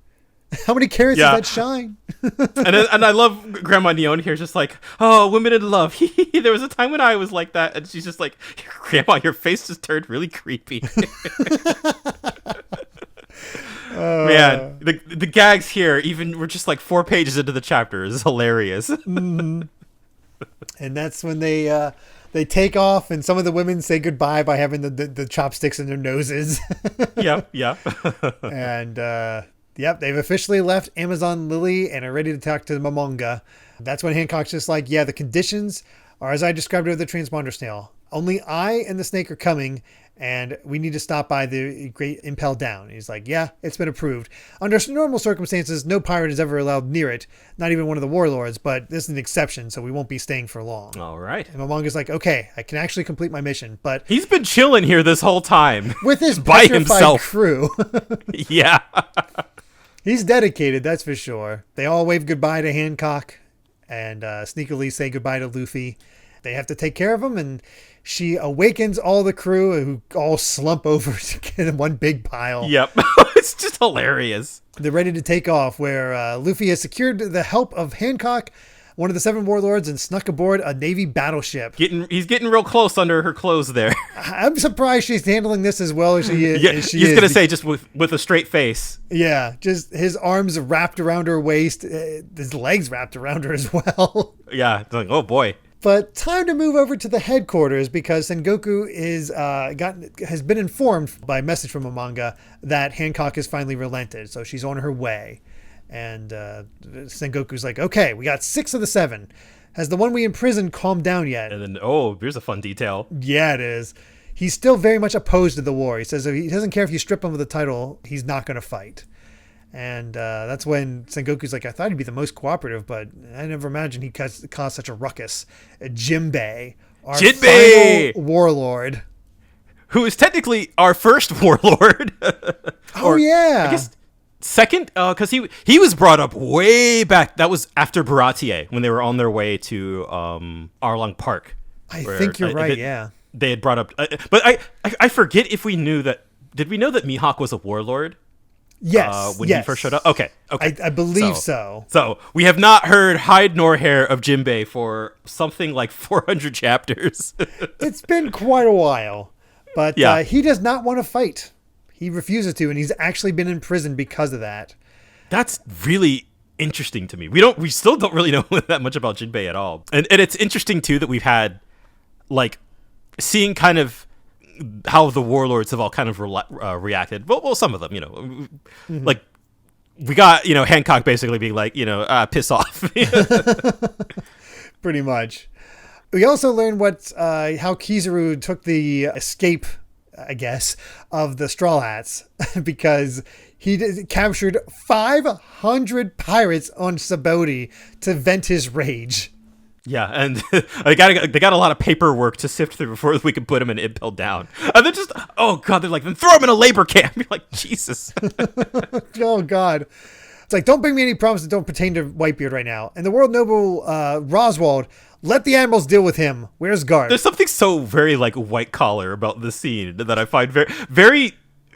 How many carats does that shine? and I love Grandma Neon here, just like, oh, women in love. There was a time when I was like that, and she's just like, Grandma, your face just turned really creepy. Man, the gags here, even we're just like 4 pages into the chapter, is hilarious. Mm-hmm. And that's when they take off, and some of the women say goodbye by having the chopsticks in their noses. Yeah. And yep, they've officially left Amazon Lily and are ready to talk to Momonga. That's when Hancock's just like, yeah, the conditions or as I described it with the transponder snail, only I and the snake are coming, and we need to stop by the great Impel Down. He's like, yeah, it's been approved. Under normal circumstances, no pirate is ever allowed near it, not even one of the warlords, but this is an exception, so we won't be staying for long. All right. And Momonga's like, okay, I can actually complete my mission, but... He's been chilling here this whole time. With his by petrified himself. crew. Yeah. He's dedicated, that's for sure. They all wave goodbye to Hancock and sneakily say goodbye to Luffy. They have to take care of him, and she awakens all the crew who all slump over to get in one big pile. Yep. It's just hilarious. They're ready to take off, where Luffy has secured the help of Hancock, one of the 7 warlords, and snuck aboard a Navy battleship. He's getting real close under her clothes there. I'm surprised she's handling this as well as she is. Yeah, he's going to say just with a straight face. Yeah, just his arms wrapped around her waist, his legs wrapped around her as well. Yeah, it's like, oh boy. But time to move over to the headquarters because Sengoku has been informed by a message from a manga that Hancock has finally relented. So she's on her way. And Sengoku's like, okay, we got 6 of the 7. Has the one we imprisoned calmed down yet? And then, oh, here's a fun detail. Yeah, it is. He's still very much opposed to the war. He says he doesn't care if you strip him of the title, he's not going to fight. And that's when Sengoku's like, I thought he'd be the most cooperative, but I never imagined he'd cause such a ruckus. Jinbei, our final warlord. Who is technically our first warlord. Oh, yeah. I guess second, because he was brought up way back. That was after Baratier, when they were on their way to Arlong Park. I think you're right, yeah. They had brought up... but I forget if we knew that... Did we know that Mihawk was a warlord? Yes. When he first showed up? Okay. I believe so. So we have not heard hide nor hair of Jinbei for something like 400 chapters. It's been quite a while. But yeah. He does not want to fight. He refuses to, and he's actually been in prison because of that. That's really interesting to me. We still don't really know that much about Jinbei at all. And it's interesting, too, that we've had, like, seeing kind of how the warlords have all kind of reacted. Well, some of them, like we got, Hancock basically being like, piss off. Pretty much. We also learned how Kizaru took the escape, I guess, of the Straw Hats because he captured 500 pirates on Sabaody to vent his rage. Yeah, and they got a lot of paperwork to sift through before we could put him in Impel Down. And then they're like, then throw him in a labor camp. You're like, Jesus. Oh, God. It's like, don't bring me any problems that don't pertain to Whitebeard right now. And the world noble Roswald, let the animals deal with him. Where's Garp? There's something so very, like, white collar about this scene that I find very, very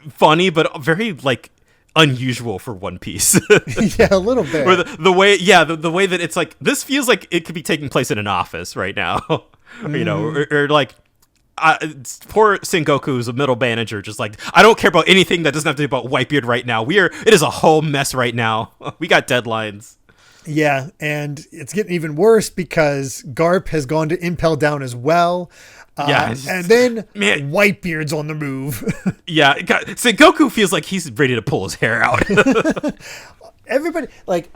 funny, but very, like, unusual for One Piece. Yeah, a little bit. Or the way, the way that it's like, this feels like it could be taking place in an office right now. Or like, poor Sengoku's a middle manager, just like, I don't care about anything that doesn't have to do about Whitebeard right now. It is a whole mess right now. We got deadlines. Yeah, and it's getting even worse because Garp has gone to Impel Down as well. And then Whitebeard's on the move. Yeah, Sengoku feels like he's ready to pull his hair out. Everybody, like,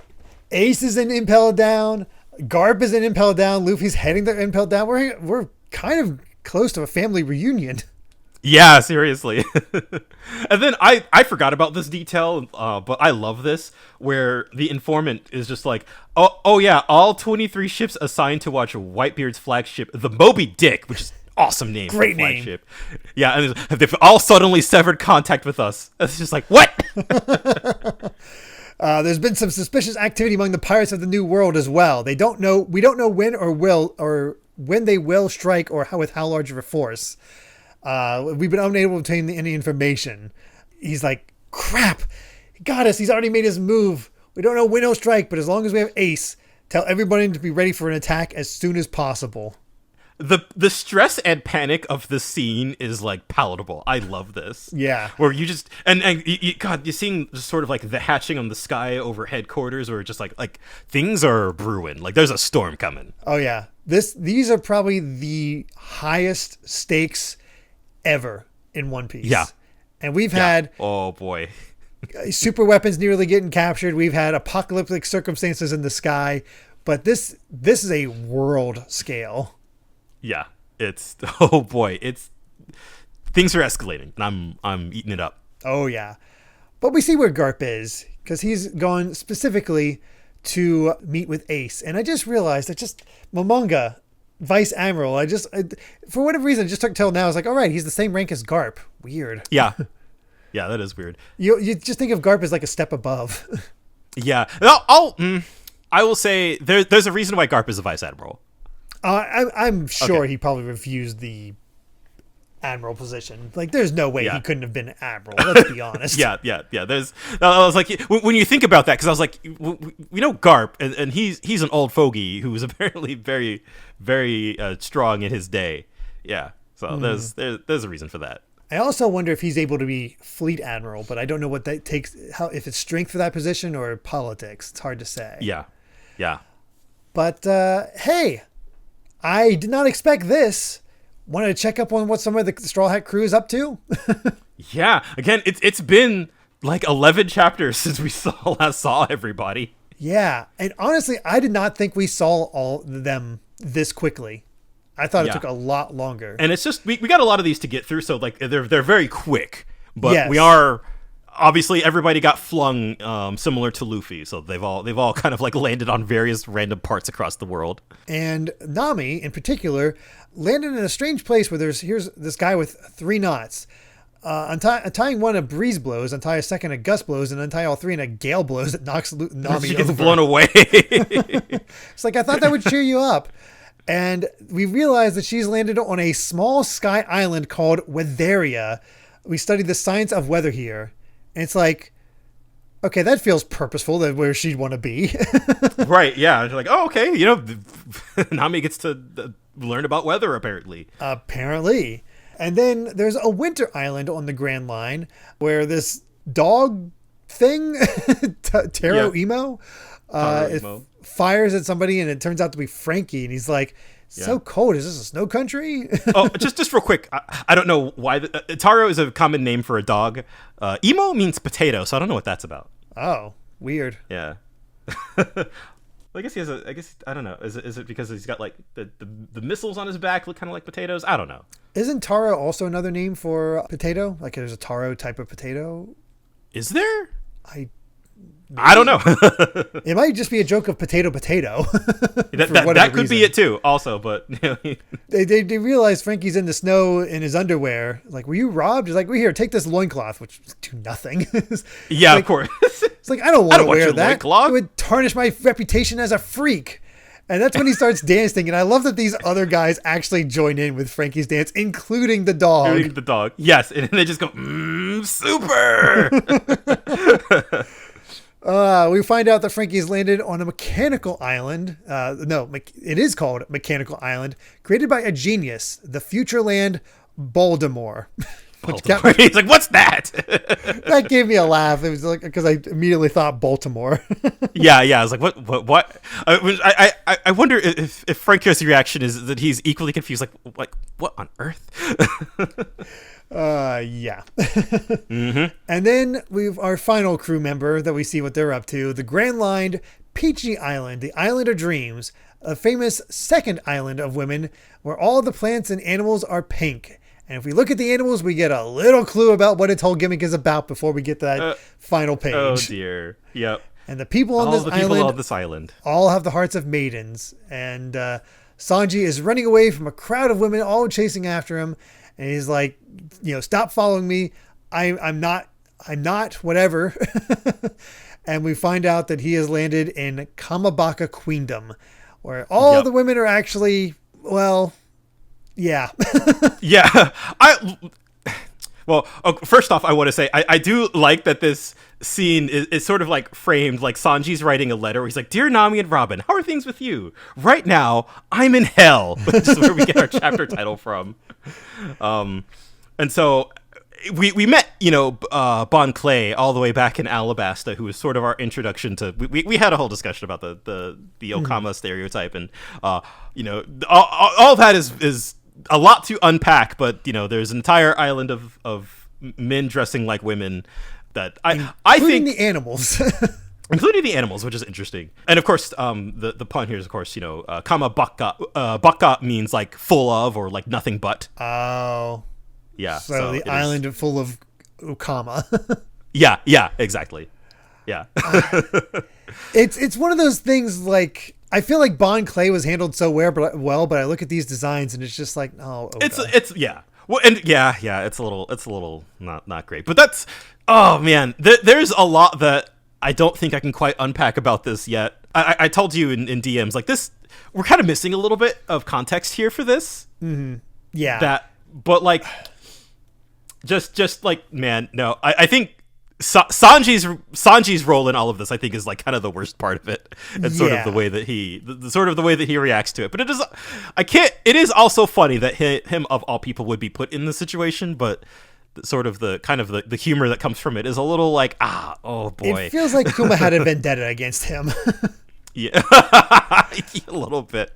Ace is in Impel Down, Garp is in Impel Down, Luffy's heading to Impel Down. We're kind of close to a family reunion. Yeah, seriously. And then I forgot about this detail, but I love this, where the informant is just like, oh yeah, all 23 ships assigned to watch Whitebeard's flagship, the Moby Dick, which is awesome name. Great for name. Flagship. Yeah, and they've all suddenly severed contact with us. It's just like, what? There's been some suspicious activity among the pirates of the New World as well. We don't know when they will strike or with how large of a force. We've been unable to obtain any information. He's like, crap, he got us. He's already made his move. We don't know when he'll strike, but as long as we have Ace, tell everybody to be ready for an attack as soon as possible. The stress and panic of the scene is like palatable. I love this. Yeah. Where you just you're seeing just sort of like the hatching on the sky over headquarters, where just like things are brewing. Like there's a storm coming. Oh yeah. These are probably the highest stakes ever in One Piece. Yeah. And we've had oh boy. super weapons nearly getting captured. We've had apocalyptic circumstances in the sky, but this is a world scale. Yeah, it's oh boy, it's things are escalating, and I'm eating it up. Oh yeah, but we see where Garp is because he's gone specifically to meet with Ace, and I just realized that just Momonga, Vice Admiral. For whatever reason, it just took till now. I was like, all right, he's the same rank as Garp. Weird. Yeah, yeah, that is weird. You just think of Garp as like a step above. Yeah, I will say there's a reason why Garp is a Vice Admiral. I'm sure Okay. he probably refused the admiral position. Like, there's no way he couldn't have been an admiral. Let's be honest. Yeah. There's. I was like, when you think about that, because I was like, we know Garp, and he's an old fogey who was apparently very, very strong in his day. Yeah. So there's a reason for that. I also wonder if he's able to be fleet admiral, but I don't know what that takes. If it's strength for that position or politics. It's hard to say. Yeah. But hey, I did not expect this. Wanted to check up on what some of the Straw Hat crew is up to. Yeah. Again, it's been like 11 chapters since we last saw everybody. Yeah, and honestly, I did not think we saw all of them this quickly. I thought it took a lot longer. And it's just we got a lot of these to get through, so like they're very quick. But Yes. we are obviously everybody got flung similar to Luffy, so they've all kind of like landed on various random parts across the world. And Nami, in particular, landed in a strange place where here's this guy with 3 knots. Untying one a breeze blows, untie a second a gust blows, and untie all 3 in a gale blows that knocks Nami She gets over. blown away. It's like, I thought that would cheer you up. And we realize that she's landed on a small sky island called Weatheria. We studied the science of weather here. And it's like, okay, that feels purposeful, that where she'd want to be. Right, yeah. You're like, oh, okay, Nami gets to learn about weather, apparently. Apparently. And then there's a winter island on the Grand Line where this dog thing, Taro Emo, fires at somebody, and it turns out to be Frankie. And he's like, so cold. Is this a snow country? Oh, just real quick. I don't know why. Taro is a common name for a dog. Emo means potato, so I don't know what that's about. Oh, weird. Yeah. Well, I guess he has I guess I don't know. Is it because he's got like the missiles on his back look kind of like potatoes? I don't know. Isn't taro also another name for potato? Like there's a taro type of potato? Is there? I don't know. It might just be a joke of potato. that could be it too. Also, but they realize Frankie's in the snow in his underwear. Like, were you robbed? He's like, well, here, take this loincloth, which do nothing. Yeah, like, of course. It's like, I don't want to wear your that. loincloth. It would tarnish my reputation as a freak. And that's when he starts dancing. And I love that these other guys actually join in with Frankie's dance, including the dog. Yes, and they just go, super. We find out that Frankie's landed on a mechanical island. It is called Mechanical Island, created by a genius, the future land Baltimore. He's like, what's that? That gave me a laugh. It was like, because I immediately thought Baltimore. Yeah. I was like, what? I wonder if Frankie's reaction is that he's equally confused. Like what on earth? Yeah. Mm-hmm. And then we've our final crew member that we see what they're up to. The Grand Line Peachy Island, the Island of Dreams, a famous second island of women where all the plants and animals are pink. And if we look at the animals, we get a little clue about what its whole gimmick is about before we get to that final page. Oh dear. Yep. And the people on this island all have the hearts of maidens. And Sanji is running away from a crowd of women all chasing after him. And he's like, stop following me. I'm not whatever. And we find out that he has landed in Kamabaka Queendom, where all the women are actually, well, yeah. Yeah. Well, first off, I want to say I do like that this scene is sort of like framed like Sanji's writing a letter where he's like, "Dear Nami and Robin, how are things with you? Right now, I'm in hell," which is where we get our chapter title from. And so we met, Bon Clay all the way back in Alabasta, who was sort of our introduction to. We had a whole discussion about the Okama stereotype, and all that is a lot to unpack, but there's an entire island of men dressing like women that I think the animals. including the animals, which is interesting. And of course, the pun here is, of course, kama baka. Baka means like full of, or like nothing but. Oh. Yeah. So the island full of Okama. Yeah, exactly. Yeah. It's one of those things, like, I feel like Bon Clay was handled so well, but I look at these designs and it's just like, oh, Oka. It's yeah. Well, and yeah, it's a little not great. But that's, oh man, there's a lot that I don't think I can quite unpack about this yet. I told you in DMs, like, this, we're kind of missing a little bit of context here for this. Mm-hmm. Yeah. But like, just like, man, no, I think Sanji's role in all of this, I think, is like kind of the worst part of it, and sort of the way that he reacts to it. But it is also funny that him of all people would be put in this situation, but sort of the humor that comes from it is a little like, oh boy, it feels like Kuma had a vendetta against him. Yeah. A little bit.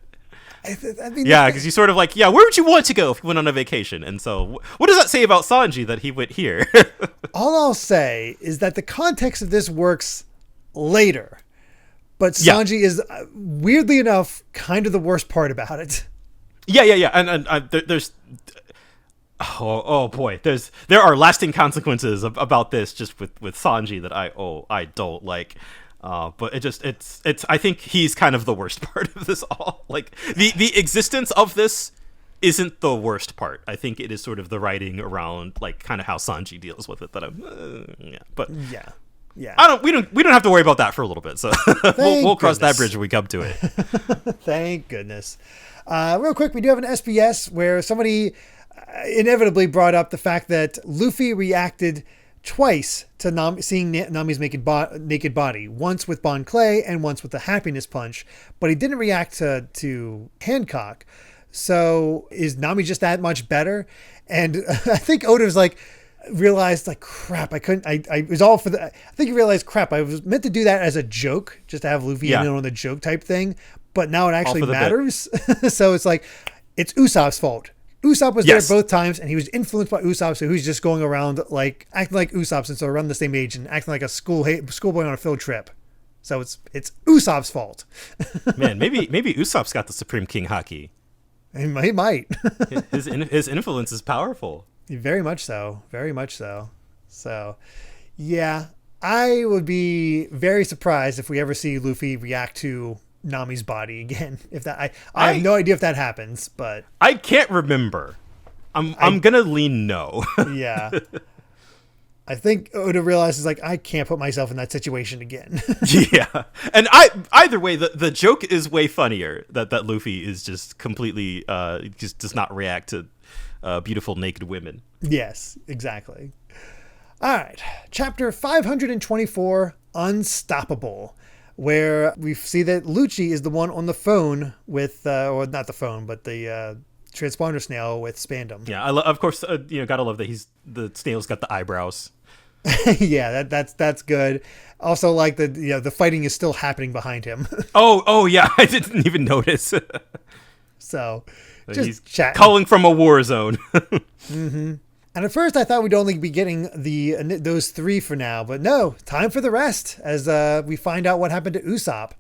I mean, yeah, because you sort of like, yeah, where would you want to go if you went on a vacation? And so, what does that say about Sanji that he went here? All I'll say is that the context of this works later, but Sanji is, weirdly enough, kind of the worst part about it. Yeah, and there's, oh boy, there are lasting consequences about this just with Sanji that I don't like. But it's I think he's kind of the worst part of this all. Like, the existence of this isn't the worst part. I think it is sort of the writing around, like, kind of how Sanji deals with it that yeah. We don't have to worry about that for a little bit. So we'll cross that bridge when we come to it. Thank goodness. Real quick, we do have an SBS where somebody inevitably brought up the fact that Luffy reacted twice to seeing Nami's naked body, once with Bon Clay and once with the happiness punch, but he didn't react to Hancock. So is Nami just that much better? And I think Oda's realized, crap, I couldn't, I was all for the, I think he realized, crap, I was meant to do that as a joke, just to have Luffy in on the joke type thing, but now it actually matters. So it's like, it's Usopp's fault. Usopp was there both times, and he was influenced by Usopp, so he was just going around acting like Usopp, since they're around the same age, and acting like a schoolboy on a field trip. So it's Usopp's fault. Man, maybe Usopp's got the Supreme King haki. He might. his influence is powerful. Very much so. Very much so. So, yeah, I would be very surprised if we ever see Luffy react to Nami's body again. If that, I have no idea if that happens, but I can't remember. I'm gonna lean no. Yeah. I think Oda realizes, I can't put myself in that situation again. Yeah. And either way, the joke is way funnier that Luffy is just completely just does not react to beautiful naked women. Yes, exactly. All right. Chapter 524, Unstoppable, where we see that Lucci is the one on the phone with, or not the phone, but the transponder snail with Spandam. Yeah, of course, gotta love that the snail's got the eyebrows. Yeah, that's good. Also, the fighting is still happening behind him. Oh yeah, I didn't even notice. So he's chatting. Calling from a war zone. Mm-hmm. And at first I thought we'd only be getting those three for now, but no, time for the rest as we find out what happened to Usopp.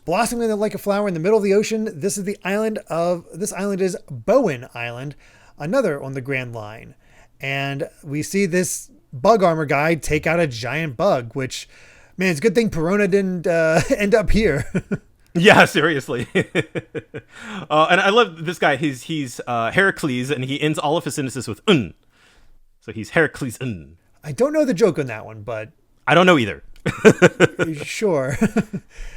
Blossoming like a flower in the middle of the ocean, this island is Bowen Island, another on the Grand Line. And we see this bug armor guy take out a giant bug, which, man, it's a good thing Perona didn't end up here. Yeah, seriously. And I love this guy. He's Heracles, and he ends all of his sentences with "un." So he's Heracles. Un. I don't know the joke on that one, but I don't know either. Sure.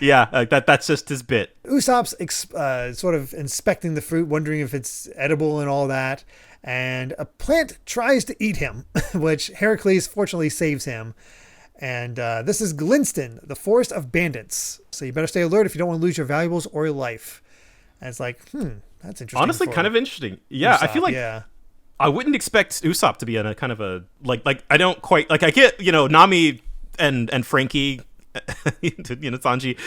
Yeah, that's just his bit. Usopp's sort of inspecting the fruit, wondering if it's edible and all that. And a plant tries to eat him, which Heracles fortunately saves him. And this is Glinston, the Forest of Bandits. So you better stay alert if you don't want to lose your valuables or your life. And it's like, that's interesting. Honestly, kind of interesting. Yeah, Usopp, I feel like I wouldn't expect Usopp to be in a kind of a like I don't quite I get Nami and Frankie, Sanji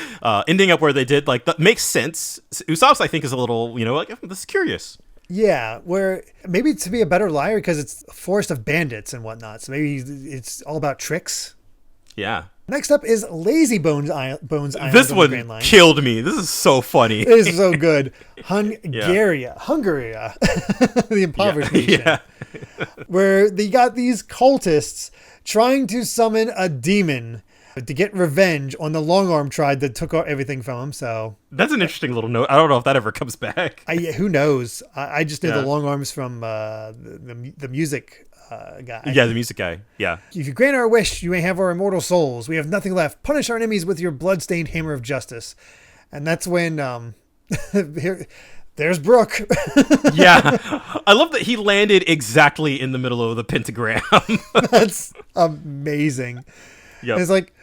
ending up where they did, that makes sense. Usopp's, I think, is a little this is curious. Yeah, where maybe to be a better liar because it's a forest of bandits and whatnot. So maybe it's all about tricks. Yeah. Next up is Lazy Bones Island. This on the Grand one Line. killed me. This is so funny. It is so good. Hungary, the impoverished nation, where they got these cultists trying to summon a demon to get revenge on the Long Arm tribe that took everything from him. So that's an interesting little note. I don't know if that ever comes back. Who knows? I just know the Long Arms from the music guy. Yeah, the music guy. Yeah. If you grant our wish, you may have our immortal souls. We have nothing left. Punish our enemies with your blood-stained hammer of justice. And that's when there's Brook. Yeah. I love that he landed exactly in the middle of the pentagram. That's amazing. Yep. It's like,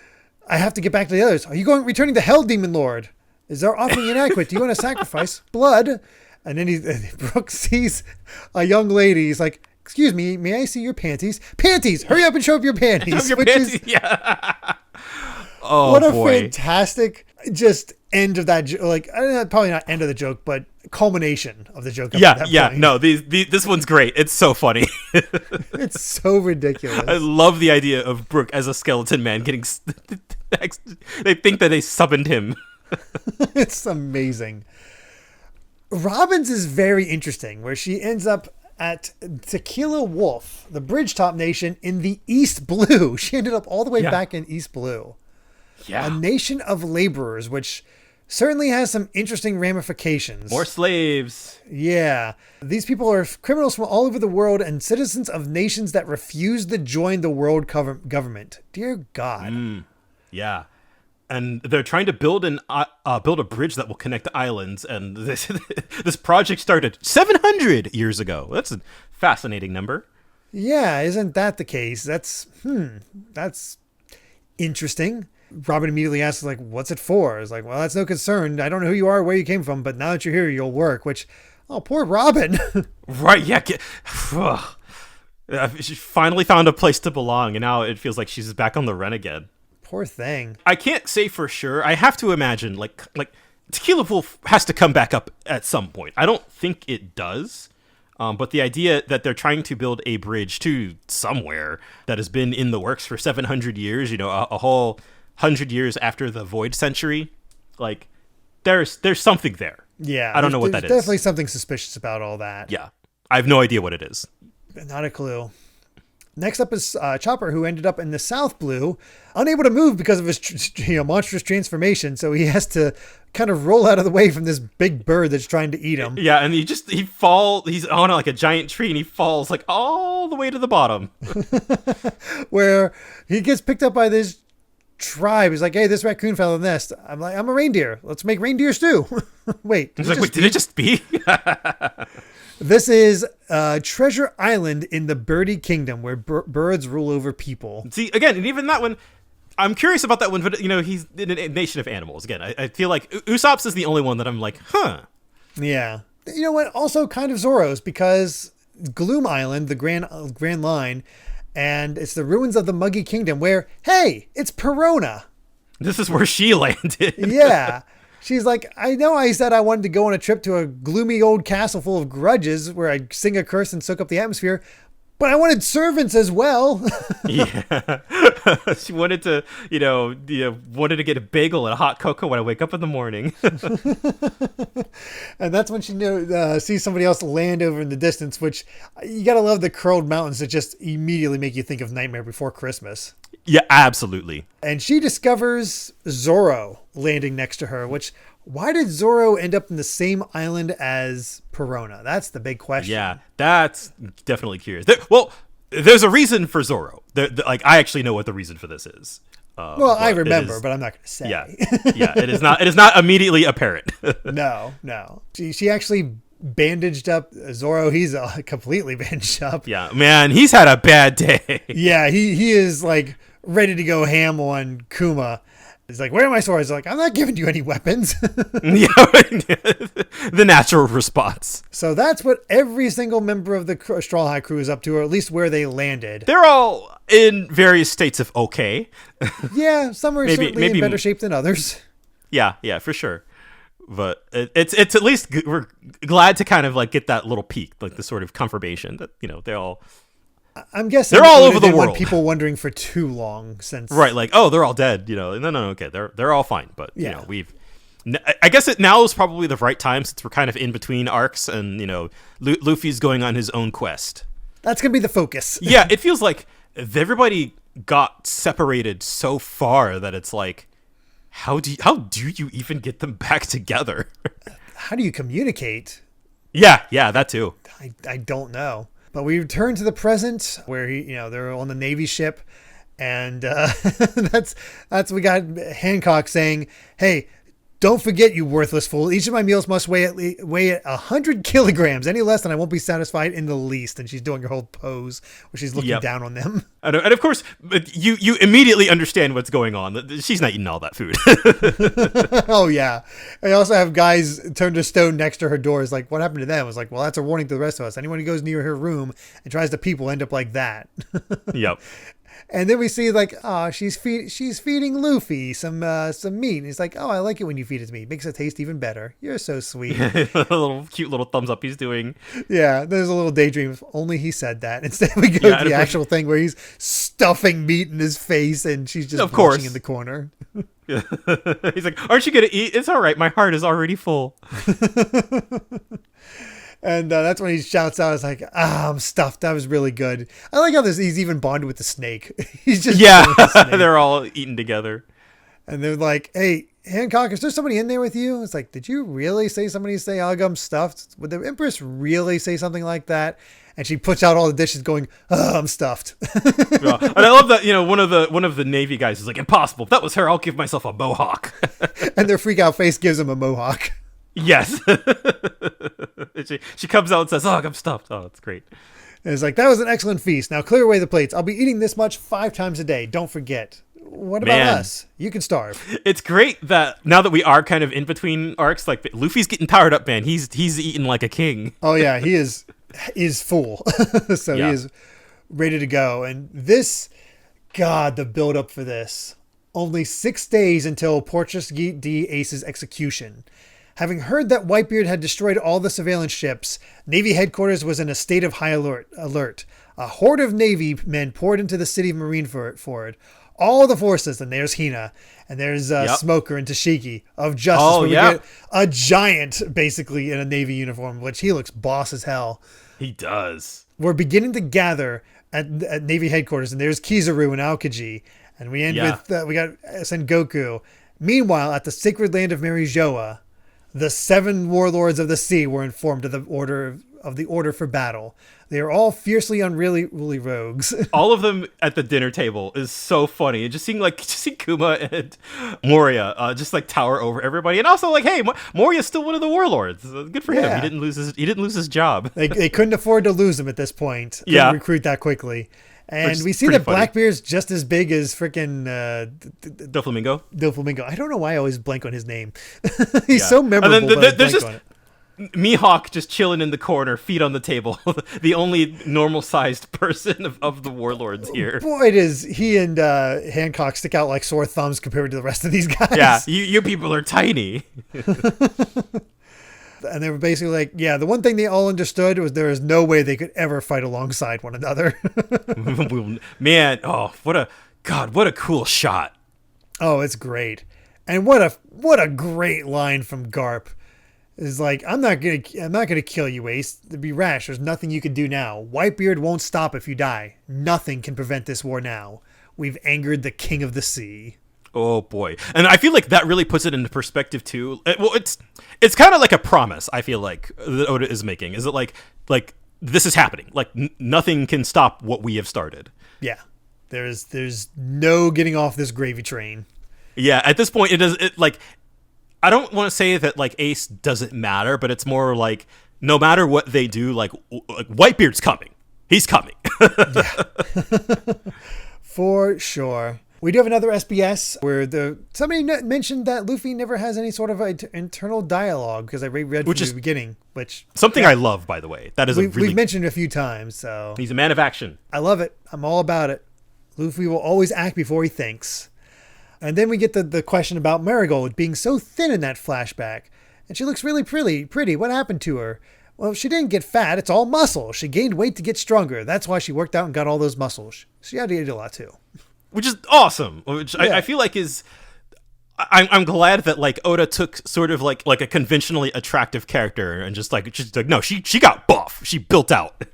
I have to get back to the others. Are you returning to hell, Demon Lord? Is our offering inadequate? Do you want to sacrifice blood? And then Brook sees a young lady. He's like, excuse me, may I see your panties? Panties! Hurry up and show up your panties. Oh, what a boy. Fantastic just end of that joke. Like, probably not end of the joke, but culmination of the joke. Yeah. No, this one's great. It's so funny. It's so ridiculous. I love the idea of Brook as a skeleton man getting... They think that they summoned him. It's amazing. Robin's is very interesting, where she ends up at Tequila Wolf, the Bridgetop Nation in the East Blue. She ended up all the way back in East Blue. Yeah. A nation of laborers, which certainly has some interesting ramifications. More slaves. Yeah. These people are criminals from all over the world and citizens of nations that refuse to join the world government. Dear God. Yeah. And they're trying to build a bridge that will connect the islands. And this project started 700 years ago. That's a fascinating number. Yeah, isn't that the case? That's interesting. Robin immediately asks, like, what's it for? It's like, well, that's no concern. I don't know who you are, where you came from, but now that you're here, you'll work. Which, oh, poor Robin. Right, yeah. She finally found a place to belong, and now it feels like she's back on the run again. Poor thing. I can't say for sure. I have to imagine, like Tequila Wolf has to come back up at some point. I don't think it does. But the idea that they're trying to build a bridge to somewhere that has been in the works for 700 years, a whole 100 years after the Void Century, like there's something there. Yeah. I don't know what that is. There's definitely something suspicious about all that. Yeah. I have no idea what it is. Not a clue. Next up is Chopper, who ended up in the South Blue, unable to move because of his monstrous transformation. So he has to kind of roll out of the way from this big bird that's trying to eat him. Yeah, and he falls. He's on like a giant tree, and he falls like all the way to the bottom. Where he gets picked up by this tribe. He's like, hey, this raccoon fell in the nest. I'm like, I'm a reindeer. Let's make reindeer stew. Wait. He's like, wait, did it just be? This is Treasure Island in the Birdie Kingdom, where birds rule over people. See, again, and even that one, I'm curious about that one, but, he's in a nation of animals. Again, I feel like Usopp's is the only one that I'm like, huh. Yeah. You know what? Also kind of Zoro's, because Gloom Island, the Grand Line, and it's the ruins of the Muggy Kingdom, where, hey, it's Perona. This is where she landed. Yeah. She's like, I know I said I wanted to go on a trip to a gloomy old castle full of grudges where I'd sing a curse and soak up the atmosphere, but I wanted servants as well. Yeah. She wanted to, wanted to get a bagel and a hot cocoa when I wake up in the morning. And that's when she sees somebody else land over in the distance, which you got to love the curled mountains that just immediately make you think of Nightmare Before Christmas. Yeah, absolutely. And she discovers Zoro landing next to her, which, why did Zoro end up in the same island as Perona? That's the big question. Yeah, that's definitely curious. There's a reason for Zoro. I actually know what the reason for this is. I remember, but I'm not going to say. Yeah. It is not immediately apparent. No. She actually bandaged up Zoro. He's completely bandaged up. Yeah, man, he's had a bad day. Yeah, he is like ready to go ham on Kuma. He's like, where are my swords? He's like, I'm not giving you any weapons. Yeah, the natural response. So that's what every single member of the Straw Hat crew is up to, or at least where they landed. They're all in various states of okay. Yeah, some are certainly in better shape than others. Yeah, for sure. But it's at least we're glad to kind of like get that little peek, like the sort of confirmation that they're all I'm guessing they're all over the didn't want world. people wondering for too long since Right, like, oh, they're all dead. No, okay, they're all fine. But Yeah. I guess now is probably the right time since we're kind of in between arcs, and Luffy's going on his own quest. That's gonna be the focus. Yeah, it feels like everybody got separated so far that it's like, how do you even get them back together? How do you communicate? Yeah, that too. I don't know. But we return to the present where they're on the Navy ship, and that's we got Hancock saying, "Hey, don't forget, you worthless fool. Each of my meals must weigh 100 kilograms. Any less, and I won't be satisfied in the least." And she's doing her whole pose where she's looking down on them. And of course, you immediately understand what's going on. She's not eating all that food. Oh, yeah. I also have guys turned to stone next to her doors. Like, what happened to them? I was like, well, that's a warning to the rest of us. Anyone who goes near her room and tries to peep will end up like that. Yep. And then we see she's feeding Luffy some meat. And he's like, oh, I like it when you feed it to me. It makes it taste even better. You're so sweet. A cute little thumbs up he's doing. Yeah, there's a little daydream. If only he said that. Instead we go to the actual thing where he's stuffing meat in his face and she's just watching in the corner. He's like, aren't you going to eat? It's all right. My heart is already full. And that's when he shouts out, "It's like, I'm stuffed." That was really good. I like how he's even bonded with the snake. He's just they're all eating together. And they're like, "Hey, Hancock, is there somebody in there with you?" It's like, did you really say I'm stuffed? Would the Empress really say something like that? And she puts out all the dishes going, "Oh, I'm stuffed." Yeah. And I love that, one of the Navy guys is like, "Impossible. If that was her, I'll give myself a mohawk." And their freak out face gives him a mohawk. Yes. She comes out and says, "Oh, I'm stuffed." Oh, that's great. And it's like, that was an excellent feast. Now clear away the plates. I'll be eating this much 5 times a day. Don't forget. What about us? You can starve. It's great that now that we are kind of in between arcs, like Luffy's getting powered up, man. He's eating like a king. Oh yeah, he is full. So he is ready to go. And this, God, the build up for this. Only 6 days until Portus D. Ace's execution. Having heard that Whitebeard had destroyed all the surveillance ships, Navy headquarters was in a state of high alert. A horde of Navy men poured into the city of Marineford. All the forces, and there's Hina, and there's Smoker and Tashiki of Justice. We get a giant, basically, in a Navy uniform, which he looks boss as hell. He does. We're beginning to gather at Navy headquarters, and there's Kizaru and Aokiji, and we end with, we got Sengoku. Meanwhile, at the sacred land of Marijoa, the 7 warlords of the sea were informed of the order for battle. They are all fiercely unruly rogues. All of them at the dinner table is so funny. And just seeing Kuma and Moria just like tower over everybody, and also like, hey, Moria's still one of the warlords. Good for him. He didn't lose his job. They couldn't afford to lose him at this point. Couldn't recruit that quickly. And we see that Blackbeard's just as big as freaking Doflamingo. I don't know why I always blank on his name. He's so memorable. And then there's just Mihawk just chilling in the corner, feet on the table. The only normal-sized person of the warlords here. Boy, he and Hancock stick out like sore thumbs compared to the rest of these guys. Yeah, you people are tiny. And they were basically like, yeah, the one thing they all understood was there is no way they could ever fight alongside one another. Man, what a cool shot. Oh, it's great. And what a great line from Garp. Is like, I'm not gonna kill you, Ace. It'd be rash. There's nothing you can do now. Whitebeard won't stop if you die. Nothing can prevent this war now. We've angered the king of the sea. Oh boy. And I feel like that really puts it into perspective too. Well, it's kind of like a promise, I feel like, that Oda is making. Is it like this is happening? Like nothing can stop what we have started. Yeah. There's no getting off this gravy train. Yeah, at this point I don't want to say that like Ace doesn't matter, but it's more like no matter what they do, like Whitebeard's coming. He's coming. Yeah. For sure. We do have another SBS where somebody mentioned that Luffy never has any sort of internal dialogue, because I read from the beginning. Which something I love, by the way. That is we've mentioned it a few times. So he's a man of action. I love it. I'm all about it. Luffy will always act before he thinks. And then we get the question about Marigold being so thin in that flashback. And she looks really pretty. What happened to her? Well, she didn't get fat. It's all muscle. She gained weight to get stronger. That's why she worked out and got all those muscles. She had to eat a lot too. Which is awesome. Which Yeah. I feel like is... I'm glad that like Oda took sort of like a conventionally attractive character and just like no, she got buff. She built out.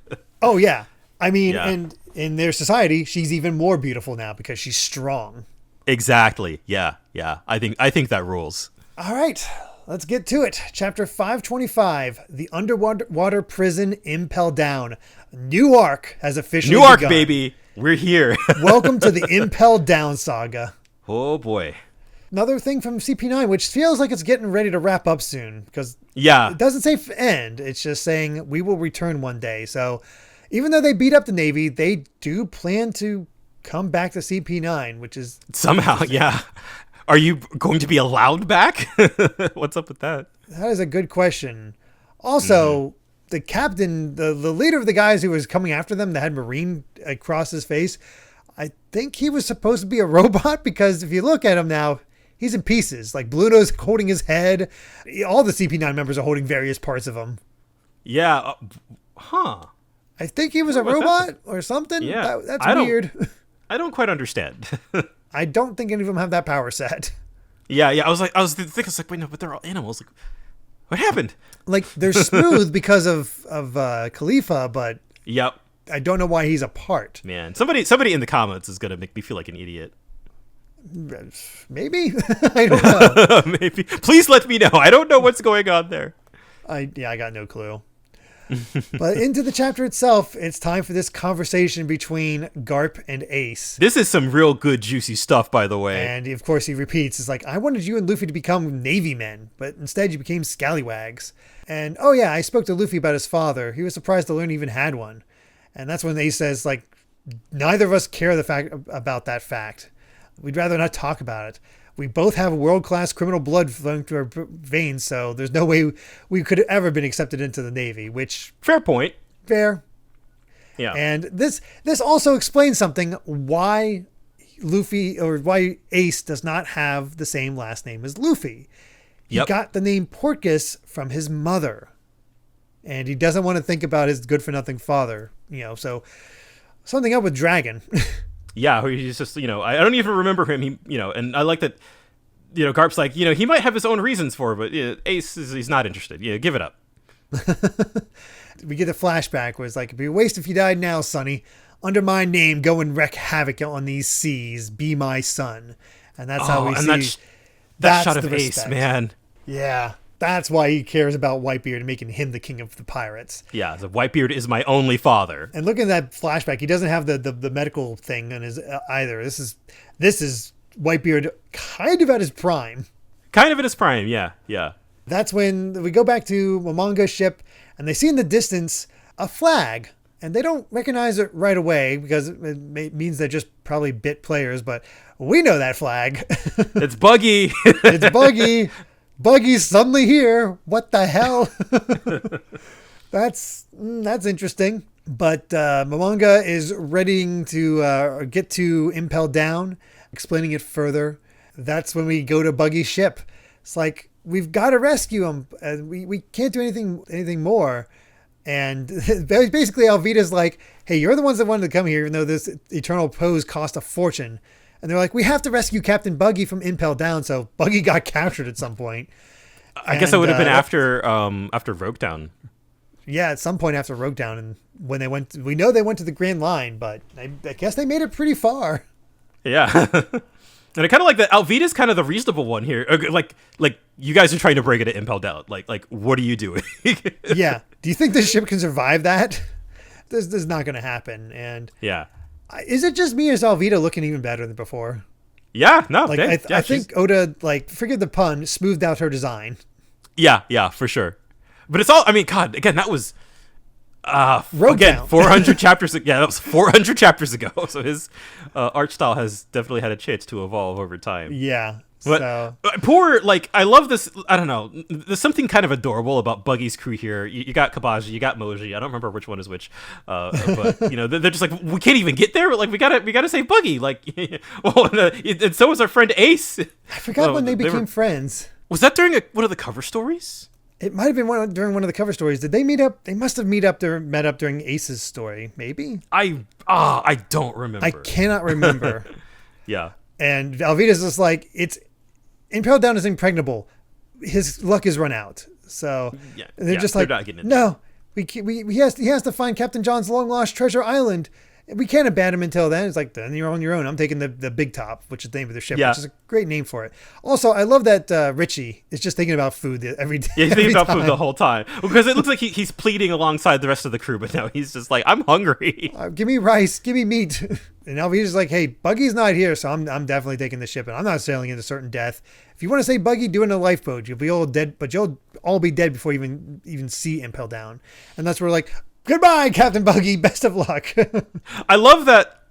Oh, yeah. I mean, Yeah. and in their society, she's even more beautiful now because she's strong. Exactly. Yeah. I think that rules. All right, let's get to it. Chapter 525, The Underwater Prison Impel Down. New arc has officially New arc, begun. baby. We're here. Welcome to the Impel Down saga. Oh boy. Another thing from CP9, which feels like it's getting ready to wrap up soon because Yeah. it doesn't say end. It's just saying we will return one day. So even though they beat up the Navy, they do plan to come back to CP9, which is Somehow, yeah. Are you going to be allowed back? What's up with that? that is a good question. Also, the captain, the leader of the guys who was coming after them that had Marine across his face, I think he was supposed to be a robot because if you look at him now, he's in pieces. Like Bluto's holding his head. All the CP9 members are holding various parts of him. Yeah. Huh. I think he was a robot or something. Yeah. That's I don't- weird. I don't quite understand. I don't think any of them have that power set. Yeah. I was thinking, wait, no, but they're all animals. Like, what happened? Like they're smooth because of Khalifa, but Yep. I don't know why he's a part. Man, somebody in the comments is gonna make me feel like an idiot. Maybe I don't know. Maybe. Please let me know. I don't know what's going on there. I got no clue. But into the chapter itself, it's time for this conversation between Garp and Ace. This is some real good juicy stuff, by the way. And of course he repeats, it's like, I wanted you and Luffy to become Navy men, but instead you became scallywags. And oh yeah, I spoke to Luffy about his father. He was surprised to learn he even had one. And that's when Ace says, like, neither of us care about that fact. We'd rather not talk about it. We both have world-class criminal blood flowing through our veins, so there's no way we could have ever been accepted into the Navy, which... Fair point. Fair. Yeah. And this also explains something, why Luffy, or why Ace does not have the same last name as Luffy. He Yep. got the name Portgas from his mother. And he doesn't want to think about his good-for-nothing father, so something up with Dragon. Yeah, he's just, I don't even remember him. And I like that, Garp's like, he might have his own reasons for it, but Ace, he's not interested. Yeah, give it up. We get a flashback where it's like, it'd be a waste if you died now, Sonny. Under my name, go and wreak havoc on these seas. Be my son. And that's how we and see that shot the of Ace, respect. man. Yeah, that's why he cares about Whitebeard and making him the king of the pirates. Yeah, the Whitebeard is my only father. And look at that flashback. He doesn't have the medical thing on his either. This is Whitebeard kind of at his prime. Kind of in his prime, yeah. That's when we go back to Momonga's ship and they see in the distance a flag. And they don't recognize it right away because it means they're just probably bit players. But we know that flag. It's Buggy. It's Buggy. Buggy's suddenly here. What the hell? That's interesting. But Momonga is readying to get to Impel Down, explaining it further. That's when we go to Buggy's ship. It's like, we've got to rescue him. We can't do anything more. And basically Alvida's like, hey, you're the ones that wanted to come here, even though this eternal pose cost a fortune. And they're like, we have to rescue Captain Buggy from Impel Down. So Buggy got captured at some point. I guess it would have been after Rogue Town. Yeah, at some point after Rogue Town. And when they went, we know they went to the Grand Line, but I guess they made it pretty far. Yeah. And I kind of like that Alvida's kind of the reasonable one here. Like you guys are trying to break it at Impel Down. Like what are you doing? Yeah. Do you think this ship can survive that? This is not going to happen. And yeah. Is it just me or is Alvida looking even better than before? Yeah, no. Like I think Oda, forget the pun, smoothed out her design. Yeah, for sure. But it's all, I mean, God, again, that was Rogue again Town. 400 chapters. Yeah, that was 400 chapters ago. So his art style has definitely had a chance to evolve over time. Yeah. But poor, I love this. I don't know. There's something kind of adorable about Buggy's crew here. You got Kabaji, you got Moji. I don't remember which one is which. But they're just like, we can't even get there. But we gotta save Buggy. And so was our friend Ace. I forgot when they became friends. Was that during one of the cover stories? It might have been during one of the cover stories. Did they meet up? They must have met up during Ace's story, maybe. I don't remember. I cannot remember. Yeah. And Velveeta's just like, Impel Down is impregnable. His luck is run out. So they're just like, not getting no, he has to find Captain John's long lost treasure island. We can't abandon him until then. It's like, then you're on your own. I'm taking the Big Top, which is the name of the ship, which is a great name for it. Also, I love that Richie is just thinking about food every day. Yeah, he's thinking about food the whole time. Because it looks like he's pleading alongside the rest of the crew, but now he's just like, I'm hungry. Give me rice. Give me meat. And Alvita's like, hey, Buggy's not here, so I'm definitely taking the ship, and I'm not sailing into certain death. If you want to say Buggy, do it in a lifeboat. You'll be all dead, but you'll all be dead before you even see Impel Down. And that's where we're like, goodbye, Captain Buggy. Best of luck. I love that.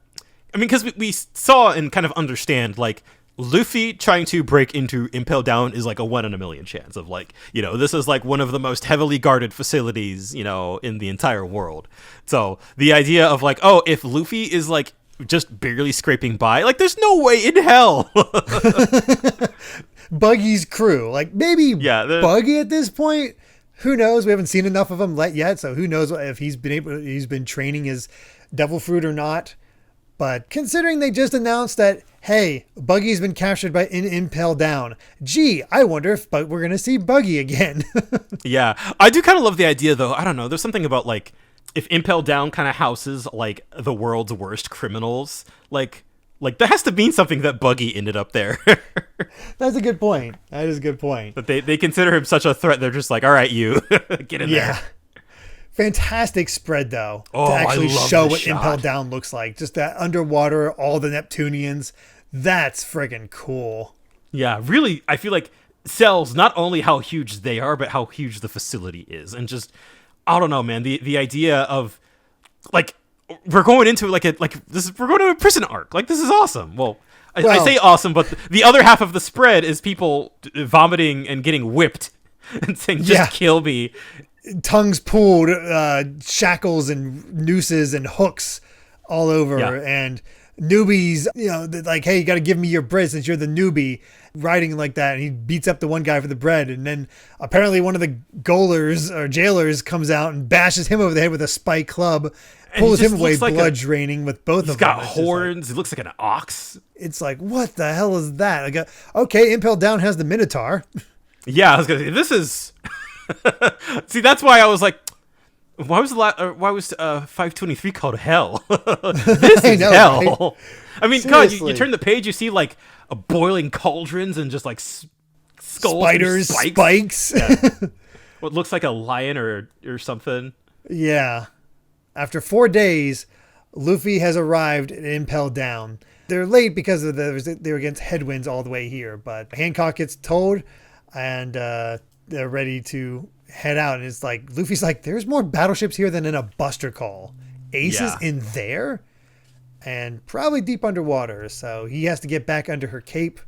I mean, because we saw and kind of understand, like, Luffy trying to break into Impel Down is like a 1 in a million chance of, like, you know, this is like one of the most heavily guarded facilities, you know, in the entire world. So the idea of like, oh, if Luffy is like just barely scraping by, like, there's no way in hell. Buggy's crew, like, maybe Buggy at this point. Who knows? We haven't seen enough of him yet, so who knows if he's been training his devil fruit or not. But considering they just announced that, hey, Buggy's been captured in Impel Down. Gee, I wonder if we're going to see Buggy again. Yeah, I do kind of love the idea, though. I don't know. There's something about, like, if Impel Down kind of houses, like, the world's worst criminals, like that has to mean something that Buggy ended up there. That's a good point. That is a good point. But they consider him such a threat. They're just like, all right, you get in there. Fantastic spread, though, to actually show what Impel Down looks like. Just that underwater, all the Neptunians. That's friggin' cool. Yeah, really, I feel like sells not only how huge they are, but how huge the facility is. And just, I don't know, man, the idea of, like, we're going into we're going to a prison arc. Like, this is awesome. Well, I say awesome, but the other half of the spread is people vomiting and getting whipped and saying, just kill me. Tongues pulled, shackles and nooses and hooks all over, and newbies, you know, like, hey, you got to give me your bread since you're the newbie, riding like that. And he beats up the one guy for the bread, and then apparently one of the gaolers or jailers comes out and bashes him over the head with a spike club, pulls him away, blood draining with both of them. He's got horns. He looks like an ox. It's like, what the hell is that? I go, okay, Impel Down has the Minotaur. Yeah, I was gonna say, this is. See, that's why I was like, why was 523 called hell? This is hell. Right? I mean, seriously. God, you turn the page, you see like a boiling cauldrons and just like skulls, spiders, spikes. What looks like a lion or something. Yeah. After 4 days, Luffy has arrived at Impel Down. They're late because of they were against headwinds all the way here, but Hancock gets towed, and they're ready to head out. And it's like, Luffy's like, there's more battleships here than in a Buster Call. Ace is in there and probably deep underwater. So he has to get back under her cape.